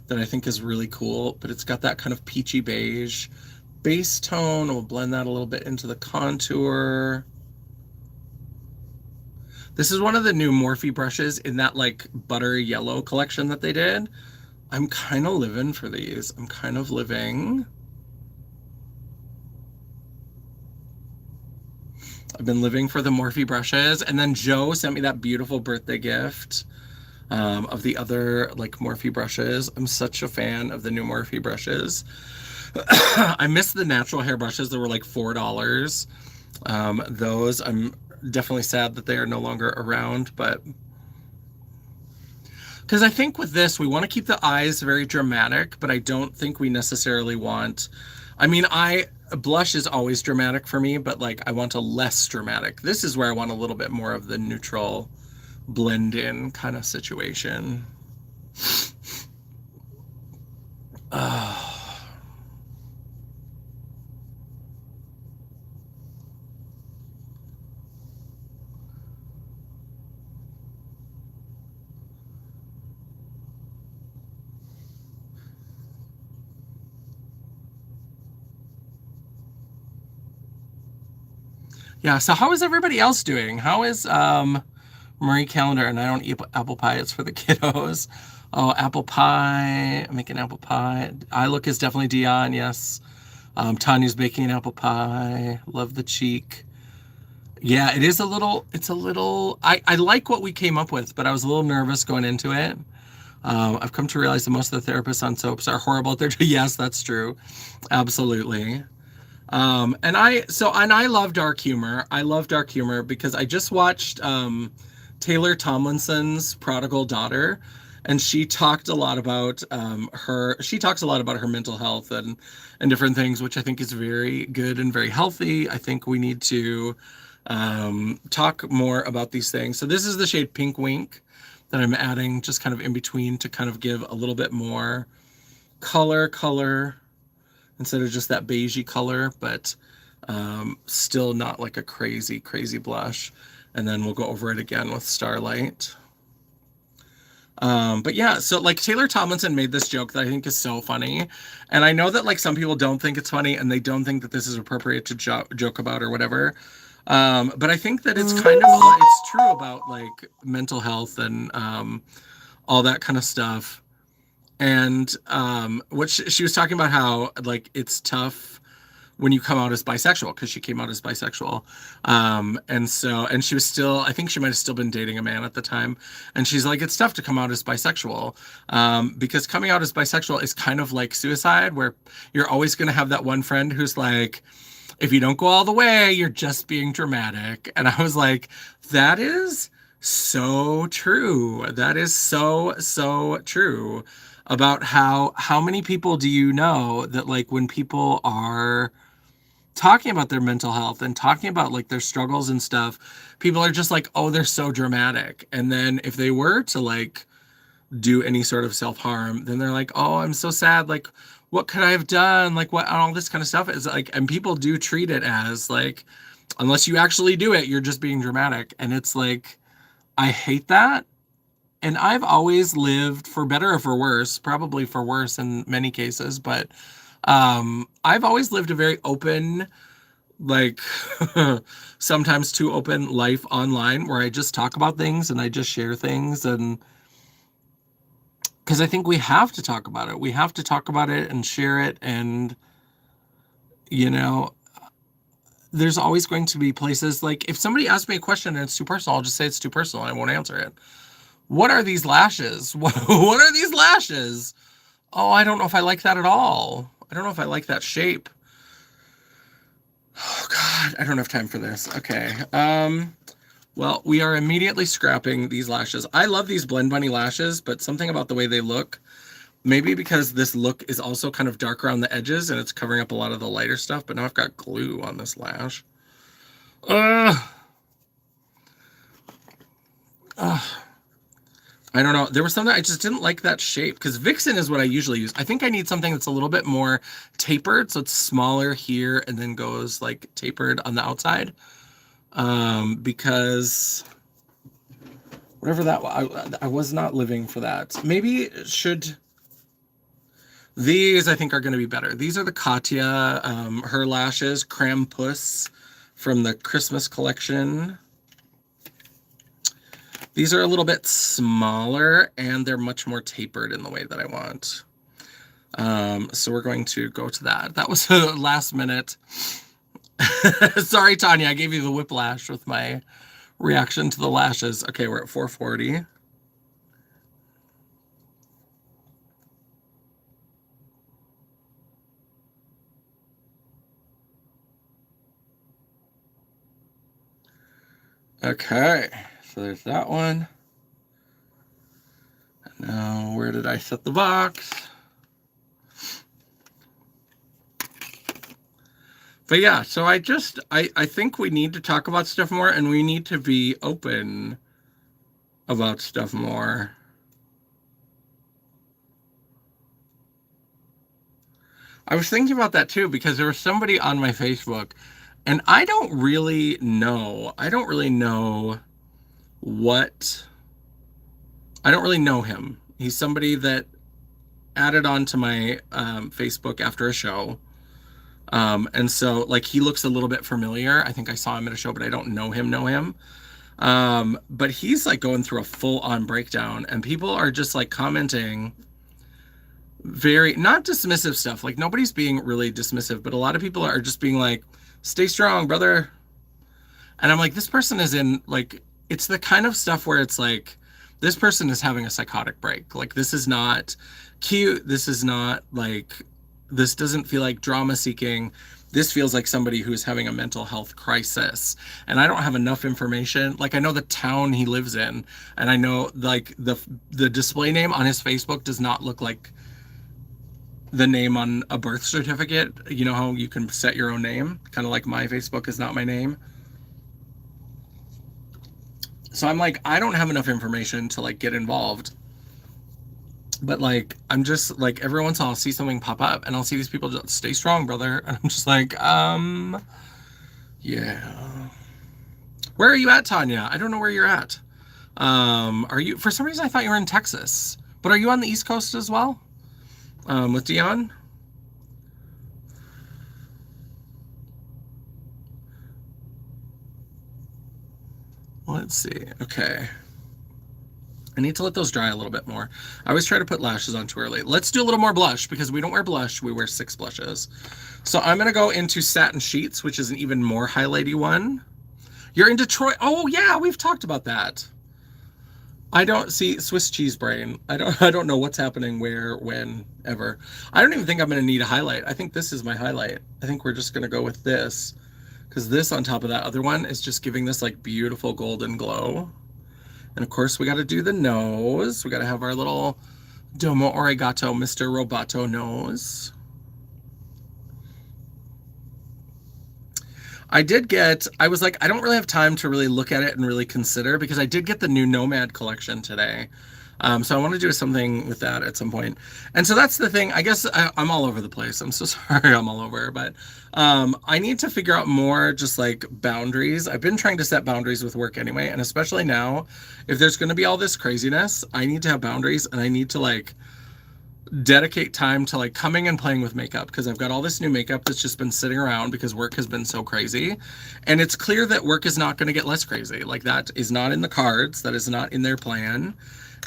that I think is really cool. But it's got that kind of peachy beige base tone. We'll blend that a little bit into the contour. This is one of the new Morphe brushes in that like butter yellow collection that they did. I'm kind of living for these. I'm kind of living. I've been living for the Morphe brushes. And then Joe sent me that beautiful birthday gift of the other like Morphe brushes. I'm such a fan of the new Morphe brushes. I miss the natural hair brushes that were like $4. Those, I'm definitely sad that they are no longer around, but because I think with this, we want to keep the eyes very dramatic, but I don't think we necessarily want, I mean, blush is always dramatic for me, but like I want a less dramatic. This is where I want a little bit more of the neutral blend in kind of situation. Yeah, so how is everybody else doing? How is Marie Calendar? And I don't eat apple pie, it's for the kiddos. Oh, apple pie. I'm making apple pie. I look is definitely Dion, yes. Tanya's baking an apple pie. Love the cheek. Yeah, it's a little, I like what we came up with, but I was a little nervous going into it. I've come to realize that most of the therapists on soaps are horrible at their, yes, that's true. Absolutely. And I love dark humor. I love dark humor because I just watched Taylor Tomlinson's Prodigal Daughter, and she talked a lot about she talks a lot about her mental health and different things, which I think is very good and very healthy. I think we need to talk more about these things. So this is the shade Pink Wink that I'm adding just kind of in between to kind of give a little bit more color instead of just that beigey color, but still not like a crazy blush. And then we'll go over it again with Starlight. But yeah, so like Taylor Tomlinson made this joke that I think is so funny. And I know that like some people don't think it's funny and they don't think that this is appropriate to joke about or whatever. But I think that it's kind of, it's true about like mental health and all that kind of stuff. And what she was talking about how like it's tough when you come out as bisexual, because she came out as bisexual. And she was still, I think she might have still been dating a man at the time. And she's like, it's tough to come out as bisexual because coming out as bisexual is kind of like suicide, where you're always going to have that one friend who's like, if you don't go all the way, you're just being dramatic. And I was like, that is so true. That is so true about how many people do you know that like when people are talking about their mental health and talking about like their struggles and stuff, people are just like, oh, they're so dramatic. And then if they were to like do any sort of self-harm, then they're like, oh, I'm so sad. Like, what could I have done? Like what, all this kind of stuff is like, and people do treat it as like, unless you actually do it, you're just being dramatic. And it's like, I hate that. And I've always lived, for better or for worse, probably for worse in many cases, but I've always lived a very open, like sometimes too open life online where I just talk about things and I just share things. And because I think we have to talk about it. We have to talk about it and share it. And, you know, there's always going to be places like if somebody asks me a question and it's too personal, I'll just say it's too personal. I won't answer it. What are these lashes? What are these lashes? Oh, I don't know if I like that at all. I don't know if I like that shape. Oh God, I don't have time for this. Okay. Well, we are immediately scrapping these lashes. I love these Blend Bunny lashes, but something about the way they look, maybe because this look is also kind of dark around the edges and it's covering up a lot of the lighter stuff, but now I've got glue on this lash. Ugh. I don't know. There was something I just didn't like that shape because Vixen is what I usually use. I think I need something that's a little bit more tapered, so it's smaller here and then goes like tapered on the outside. Because whatever that I was not living for that. Maybe should these I think are going to be better. These are the Katya her lashes Krampus from the Christmas collection. These are a little bit smaller and they're much more tapered in the way that I want. So we're going to go to that. That was a last minute. Sorry, Tanya, I gave you the whiplash with my reaction to the lashes. Okay, we're at 440. Okay, so there's that one. Now, where did I set the box? But yeah, so I think we need to talk about stuff more and we need to be open about stuff more. I was thinking about that too because there was somebody on my Facebook and I don't really know him. He's somebody that added on to my Facebook after a show. And so like he looks a little bit familiar. I think I saw him at a show, but I don't know him. But he's like going through a full-on breakdown and people are just like commenting very not dismissive stuff. Like nobody's being really dismissive, but a lot of people are just being like, stay strong, brother. And I'm like, this person is in like, it's the kind of stuff where it's like, this person is having a psychotic break. Like this is not cute. This is not like, this doesn't feel like drama seeking. This feels like somebody who's having a mental health crisis. And I don't have enough information. Like I know the town he lives in, and I know like the display name on his Facebook does not look like the name on a birth certificate. You know how you can set your own name? Kind of like my Facebook is not my name. So I'm like, I don't have enough information to like get involved. But like, I'm just like, every once in a while I'll see something pop up and I'll see these people just stay strong, brother. And I'm just like, yeah. Where are you at, Tanya? I don't know where you're at. Are you, for some reason I thought you were in Texas, but are you on the East Coast as well? With Dion? Let's see. Okay. I need to let those dry a little bit more. I always try to put lashes on too early. Let's do a little more blush because we don't wear blush. We wear 6 blushes. So I'm going to go into Satin Sheets, which is an even more highlighty one. You're in Detroit. Oh yeah, we've talked about that. I don't see Swiss cheese brain. I don't know what's happening where, when, ever. I don't even think I'm going to need a highlight. I think this is my highlight. I think we're just going to go with this because this on top of that other one is just giving this like beautiful golden glow. And of course we got to do the nose. We got to have our little Domo Arigato Mr. Roboto nose. I was like, I don't really have time to really look at it and really consider because I did get the new Nomad collection today. So I want to do something with that at some point. And so that's the thing. I guess I'm all over the place. I'm so sorry I'm all over, but I need to figure out more just like boundaries. I've been trying to set boundaries with work anyway. And especially now, if there's going to be all this craziness, I need to have boundaries and I need to like dedicate time to like coming and playing with makeup because I've got all this new makeup that's just been sitting around because work has been so crazy. And it's clear that work is not going to get less crazy. Like that is not in the cards. That is not in their plan.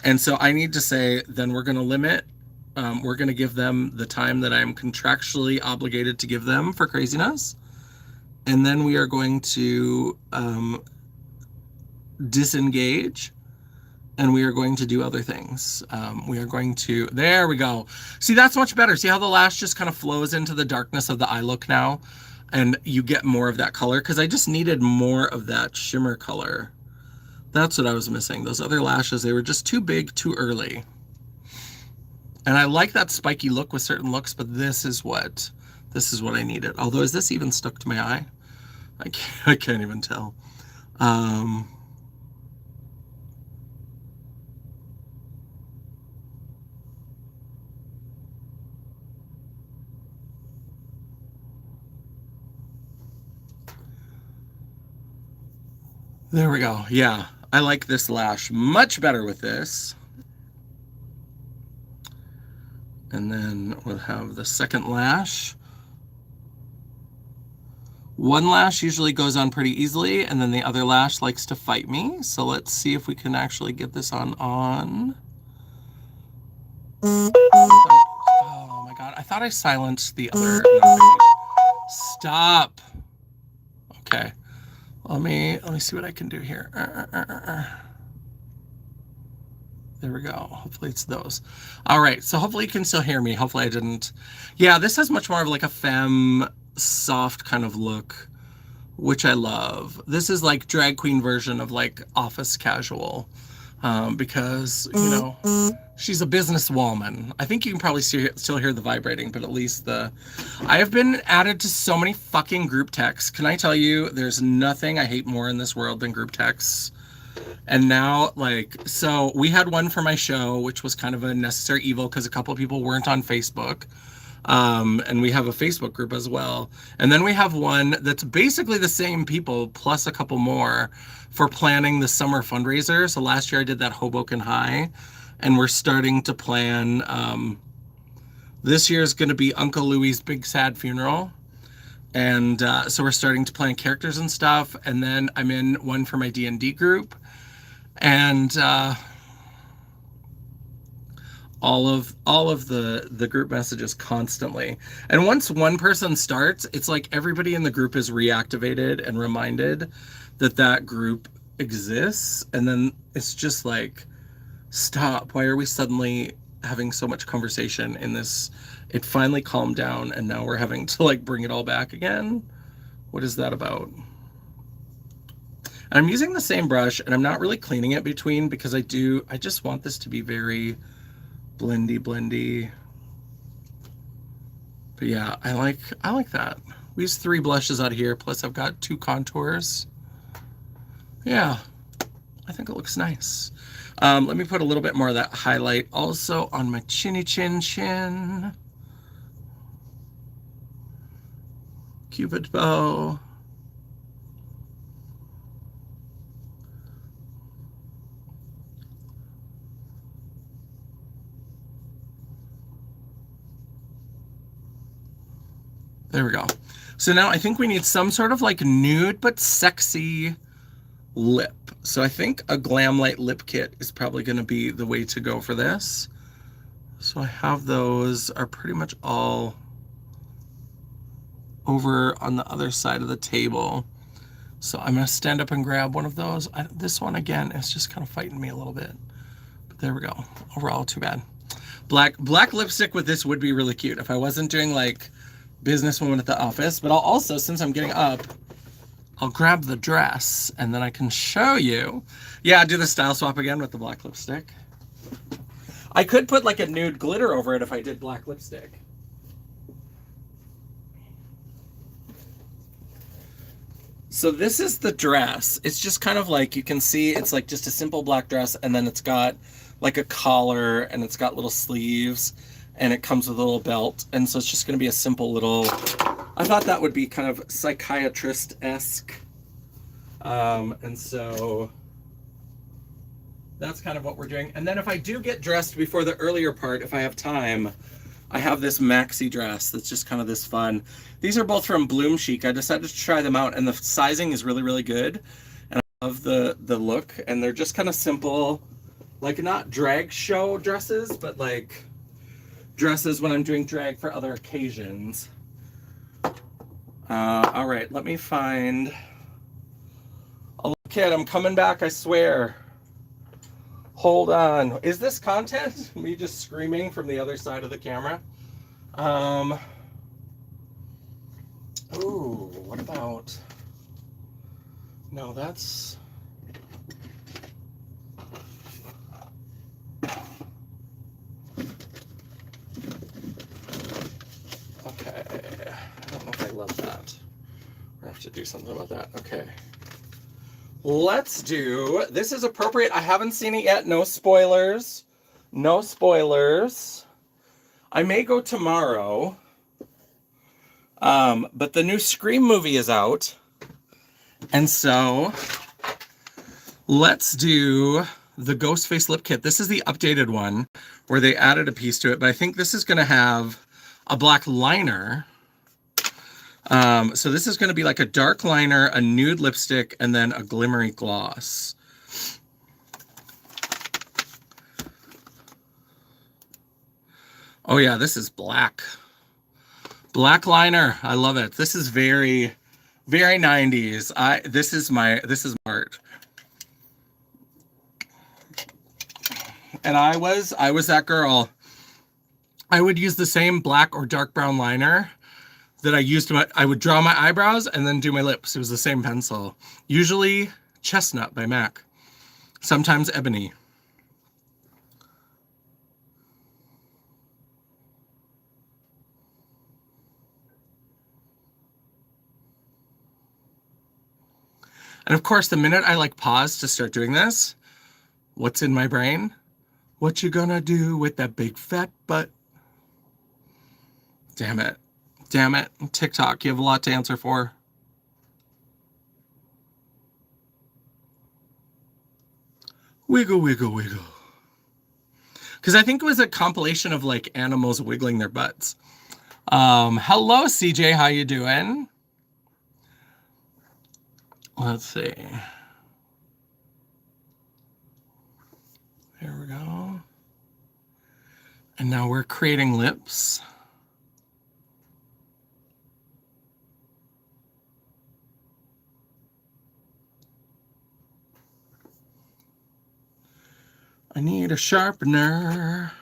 And so I need to say, then we're going to limit, we're going to give them the time that I'm contractually obligated to give them for craziness. And then we are going to disengage and we are going to do other things. We are going to, there we go. See, that's much better. See how the lash just kind of flows into the darkness of the eye look now? And you get more of that color, because I just needed more of that shimmer color. That's what I was missing. Those other lashes, they were just too big too early. And I like that spiky look with certain looks, but this is what I needed. Although, is this even stuck to my eye? I can't even tell. There we go. Yeah, I like this lash much better with this. And then we'll have the second lash. One lash usually goes on pretty easily, and then the other lash likes to fight me. So let's see if we can actually get this on. Oh my God, I thought I silenced the other notification. Stop. Okay. Let me see what I can do here. There we go. Hopefully it's those. All right, so hopefully you can still hear me. Hopefully I didn't. Yeah, this has much more of like a femme, soft kind of look, which I love. This is like drag queen version of like office casual, because, you know, she's a businesswoman. I think you can probably still hear the vibrating, but at least I have been added to so many fucking group texts. Can I tell you, there's nothing I hate more in this world than group texts. And now, like, so we had one for my show, which was kind of a necessary evil because a couple of people weren't on Facebook. And we have a Facebook group as well. And then we have one that's basically the same people plus a couple more for planning the summer fundraiser. So last year I did that Hoboken High, and we're starting to plan, this year is going to be Uncle Louie's big sad funeral. And so we're starting to plan characters and stuff. And then I'm in one for my D&D group. And all of the group messages constantly. And once one person starts, it's like everybody in the group is reactivated and reminded that that group exists. And then it's just like, stop. Why are we suddenly having so much conversation in this? It finally calmed down, and now we're having to like bring it all back again. What is that about? I'm using the same brush, and I'm not really cleaning it between because I just want this to be very blendy. But yeah, I like that. We use 3 blushes out here, plus I've got 2 contours. Yeah, I think it looks nice. Let me put a little bit more of that highlight also on my chinny chin. Cupid bow. There we go. So now I think we need some sort of like nude but sexy lip. So I think a Glam Light lip kit is probably going to be the way to go for this. So I have those are pretty much all over on the other side of the table. So I'm going to stand up and grab one of those. This one again is just kind of fighting me a little bit. But there we go. Overall, too bad. Black lipstick with this would be really cute if I wasn't doing like businesswoman at the office. But I'll also, since I'm getting up, I'll grab the dress and then I can show you. Yeah, do the style swap again with the black lipstick. I could put like a nude glitter over it if I did black lipstick. So this is the dress. It's just kind of like, you can see it's like just a simple black dress, and then it's got like a collar and it's got little sleeves and it comes with a little belt. And so it's just going to be a simple little, I thought that would be kind of psychiatrist-esque. And so that's kind of what we're doing. And then if I do get dressed before the earlier part, if I have time, I have this maxi dress that's just kind of this fun. These are both from Bloom Chic. I decided to try them out, and the sizing is really, really good. And I love the look, and they're just kind of simple, like not drag show dresses, but like dresses when I'm doing drag for other occasions. All right, let me find a little kid. I'm coming back, I swear. Hold on. Is this content? Me just screaming from the other side of the camera? Ooh, what about... No, that's... Okay. I don't know if I love that. I have to do something about that. Okay. Let's do... This is appropriate. I haven't seen it yet. No spoilers. No spoilers. I may go tomorrow. But the new Scream movie is out. And so let's do the Ghostface lip kit. This is the updated one where they added a piece to it, but I think this is going to have a black liner. So this is going to be like a dark liner, a nude lipstick, and then a glimmery gloss. Oh yeah, this is black. Black liner. I love it. This is very, very 90s. This is art. And I was that girl. I would use the same black or dark brown liner that I used I would draw my eyebrows and then do my lips. It was the same pencil. Usually Chestnut by MAC. Sometimes Ebony. And of course, the minute I like pause to start doing this, what's in my brain? What you gonna do with that big fat butt? Damn it. Damn it. TikTok, you have a lot to answer for. Wiggle, wiggle, wiggle. Because I think it was a compilation of like animals wiggling their butts. Hello, CJ. How you doing? Let's see. There we go. And now we're creating lips. I need a sharpener.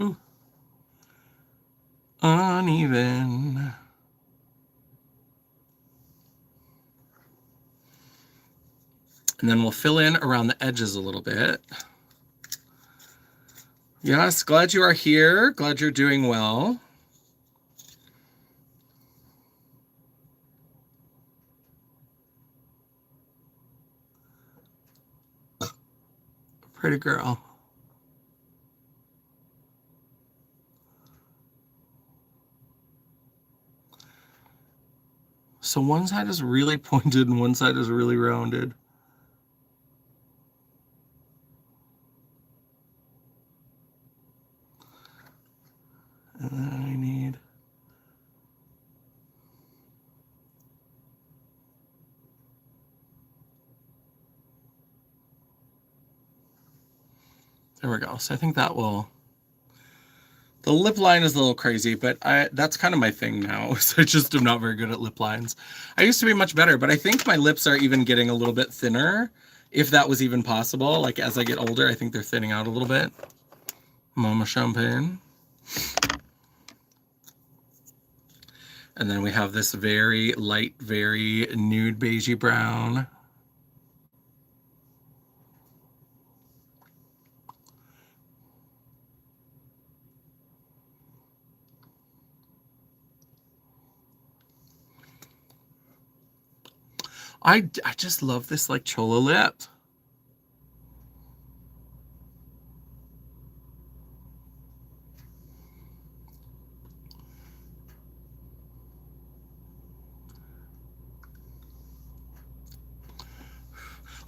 Ooh. Uneven. And then we'll fill in around the edges a little bit. Yes, glad you are here. Glad you're doing well. Pretty girl. So one side is really pointed and one side is really rounded. And then I need... There we go. So I think that will... The lip line is a little crazy, but that's kind of my thing now. So I just am not very good at lip lines. I used to be much better, but I think my lips are even getting a little bit thinner, if that was even possible. Like as I get older, I think they're thinning out a little bit. Mama Champagne. And then we have this very light, very nude beigey brown. I just love this like cholo lip.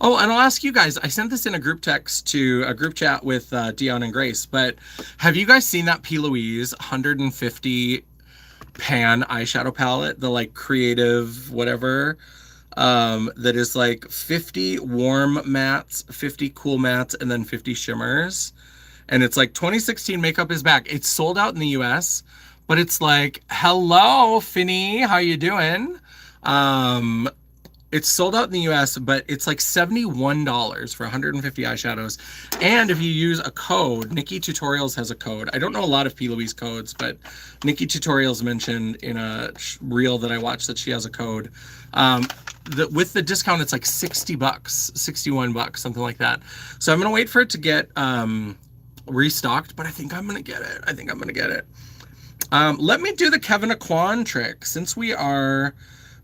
Oh, and I'll ask you guys, I sent this in a group text to a group chat with Dion and Grace, but have you guys seen that P. Louise 150 pan eyeshadow palette? The like creative whatever, that is like 50 warm mattes, 50 cool mattes, and then 50 shimmers. And it's like 2016 makeup is back. It's sold out in the US, But it's like, hello, Finny, how you doing? Um, it's sold out in the US, but it's like $71 for 150 eyeshadows. And if you use a code, Nikki Tutorials has a code. I don't know a lot of P. Louise codes, but Nikki Tutorials mentioned in a reel that I watched that she has a code. With the discount, it's like 60 bucks, 61 bucks, something like that. So I'm going to wait for it to get restocked, but I think I'm going to get it. I think I'm going to get it. Let me do the Kevin Aquan trick. Since we are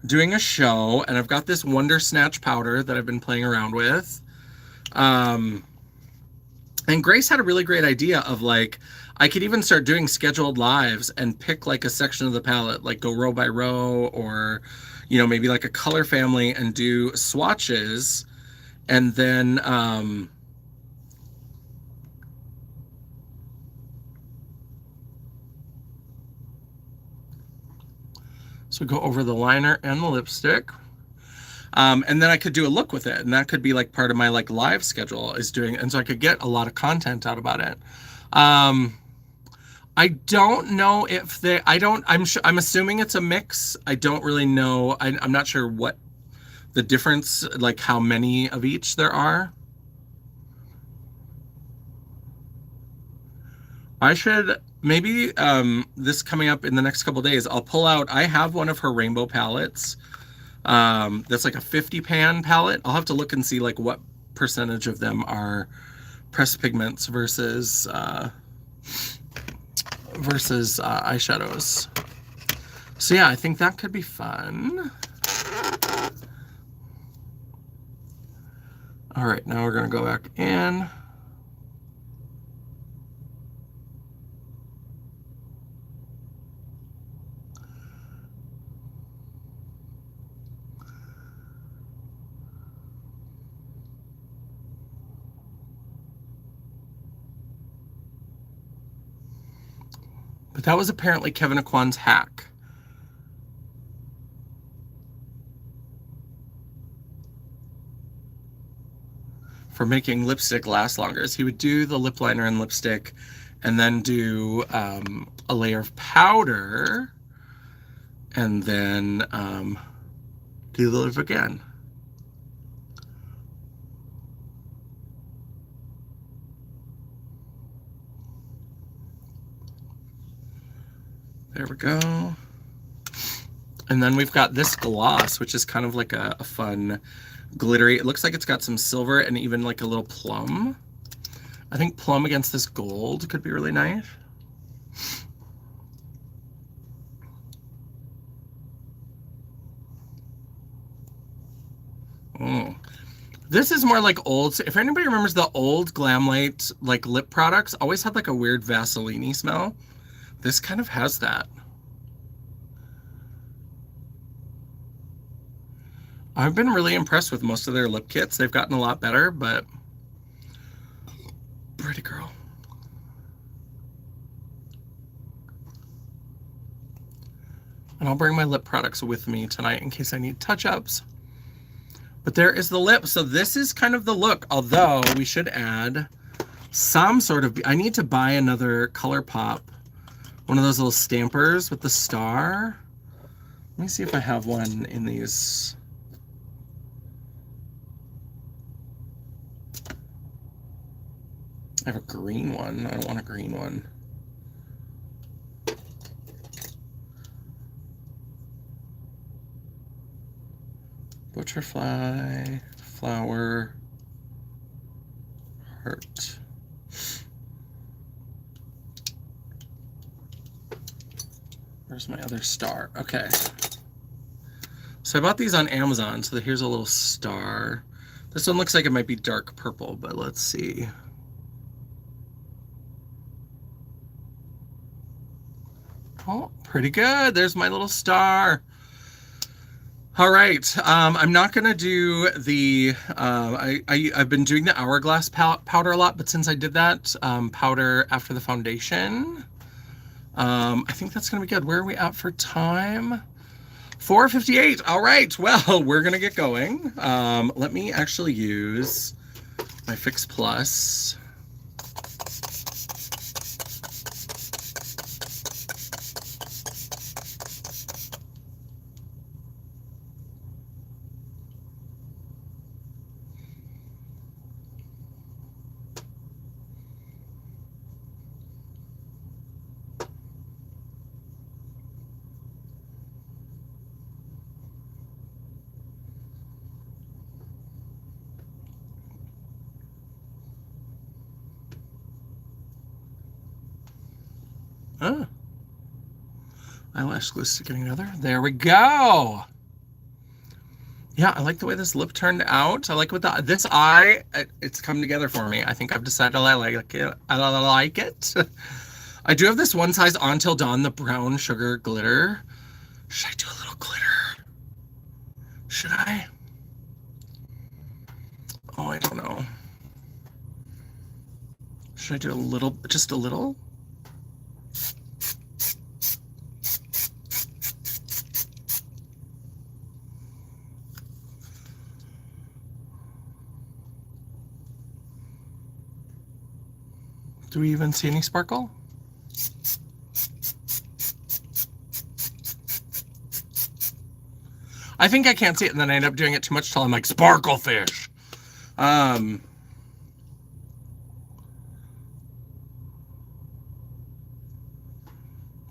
doing a show and I've got this Wonder Snatch powder that I've been playing around with. And Grace had a really great idea of like, I could even start doing scheduled lives and pick like a section of the palette, like go row by row, or, you know, maybe like a color family and do swatches. And then, so go over the liner and the lipstick. And then I could do a look with it, and that could be like part of my like live schedule is doing, and so I could get a lot of content out about it. I don't know if they, I'm assuming it's a mix. I don't really know. I'm not sure what the difference, like how many of each there are. I should maybe this coming up in the next couple days, I'll pull out, I have one of her rainbow palettes. That's like a 50 pan palette. I'll have to look and see like what percentage of them are pressed pigments versus eyeshadows. So yeah, I think that could be fun. All right, now we're gonna go back in. But that was apparently Kevin Aquan's hack. For making lipstick last longer is he would do the lip liner and lipstick and then do a layer of powder and then do the lip again. There we go. And then we've got this gloss, which is kind of like a fun glittery. It looks like it's got some silver and even like a little plum. I think plum against this gold could be really nice. This is more like old. If anybody remembers the old Glamlight like lip products, always had like a weird Vaseline-y smell. This kind of has that. I've been really impressed with most of their lip kits. They've gotten a lot better, but pretty girl. And I'll bring my lip products with me tonight in case I need touch-ups. But there is the lip. So this is kind of the look, although we should add some sort of, I need to buy another ColourPop, one of those little stampers with the star. Let me see if I have one in these. I have a green one. I don't want a green one. Butterfly, flower, heart. Where's my other star? Okay. So I bought these on Amazon, so here's a little star. This one looks like it might be dark purple, but let's see. Oh, pretty good. There's my little star. All right, I'm not gonna do the, I've been doing the Hourglass powder a lot, but since I did that powder after the foundation, I think that's gonna be good. Where are we at for time? 4:58, all right, well, we're gonna get going. Let me actually use my Fix Plus. Oh, eyelash glue sticking together. There we go. Yeah, I like the way this lip turned out. I like what this eye, it's come together for me. I think I've decided I like it. I like it. I do have this one size On Till Dawn, the brown sugar glitter. Should I do a little glitter? Should I? Oh, I don't know. Should I do a little, just a little? Do we even see any sparkle? I think I can't see it, and then I end up doing it too much till I'm like, sparkle fish.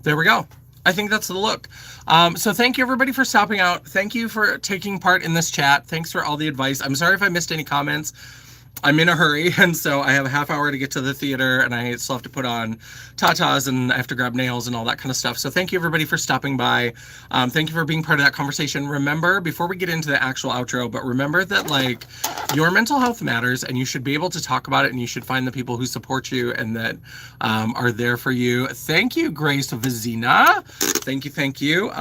There we go. I think that's the look. So thank you everybody for stopping out. Thank you for taking part in this chat. Thanks for all the advice. I'm sorry if I missed any comments. I'm in a hurry, and so I have a half hour to get to the theater, and I still have to put on tatas, and I have to grab nails and all that kind of stuff. So thank you everybody for stopping by. Thank you for being part of that conversation. Remember, before we get into the actual outro, but remember that like your mental health matters, and you should be able to talk about it, and you should find the people who support you and that are there for you. Thank you, Grace Vizina. Thank you, thank you.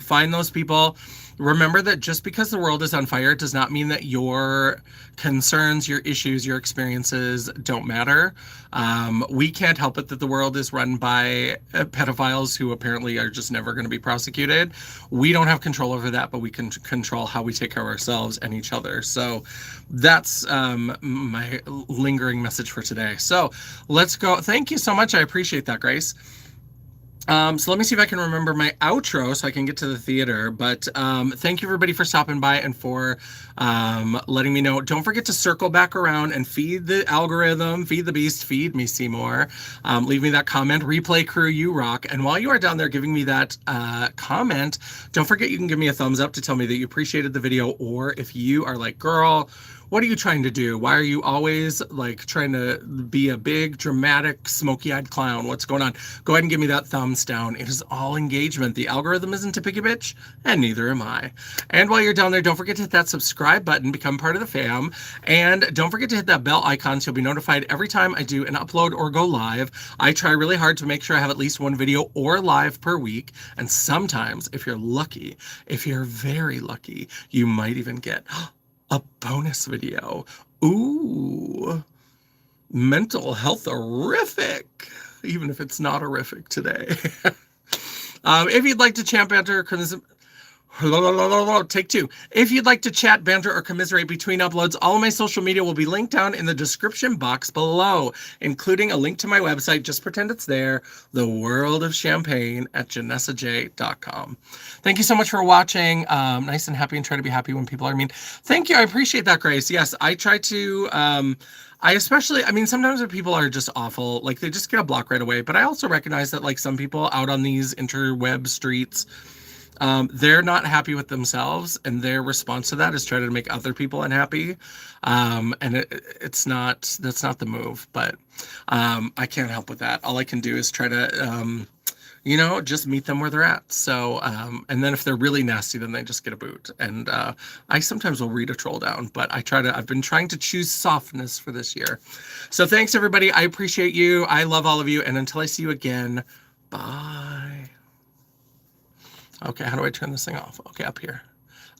Find those people. Remember that just because the world is on fire does not mean that your concerns, your issues, your experiences don't matter. We can't help it that the world is run by pedophiles who apparently are just never going to be prosecuted. We don't have control over that, but we can control how we take care of ourselves and each other. So that's my lingering message for today. So let's go. Thank you so much. I appreciate that, Grace. So let me see if I can remember my outro so I can get to the theater. But thank you everybody for stopping by and for letting me know. Don't forget to circle back around and feed the algorithm, feed the beast, feed me, Seymour. Leave me that comment. Replay crew, you rock. And while you are down there giving me that comment, don't forget you can give me a thumbs up to tell me that you appreciated the video. Or if you are like, girl, what are you trying to do? Why are you always like trying to be a big, dramatic, smoky-eyed clown? What's going on? Go ahead and give me that thumbs down. It is all engagement. The algorithm isn't a picky bitch, and neither am I. And while you're down there, don't forget to hit that subscribe button, become part of the fam, and don't forget to hit that bell icon so you'll be notified every time I do an upload or go live. I try really hard to make sure I have at least one video or live per week, and sometimes, if you're lucky, if you're very lucky, you might even get a bonus video. Ooh, mental health horrific, even if it's not horrific today. If you'd like to chat, banter, take two. If you'd like to chat, banter, or commiserate between uploads, all of my social media will be linked down in the description box below, including a link to my website. Just pretend it's there, The World of Champagne at JanessaJ.com. Thank you so much for watching. Nice and happy, and try to be happy when people are mean. Thank you. I appreciate that, Grace. Yes, I try to... I mean, sometimes when people are just awful, like they just get a block right away. But I also recognize that like some people out on these interweb streets, they're not happy with themselves, and their response to that is try to make other people unhappy. And that's not the move, but I can't help with that. All I can do is try to, just meet them where they're at. So, and then if they're really nasty, then they just get a boot. And I sometimes will read a troll down, but I've been trying to choose softness for this year. So thanks everybody. I appreciate you. I love all of you. And until I see you again, bye. Okay, how do I turn this thing off? Okay, up here.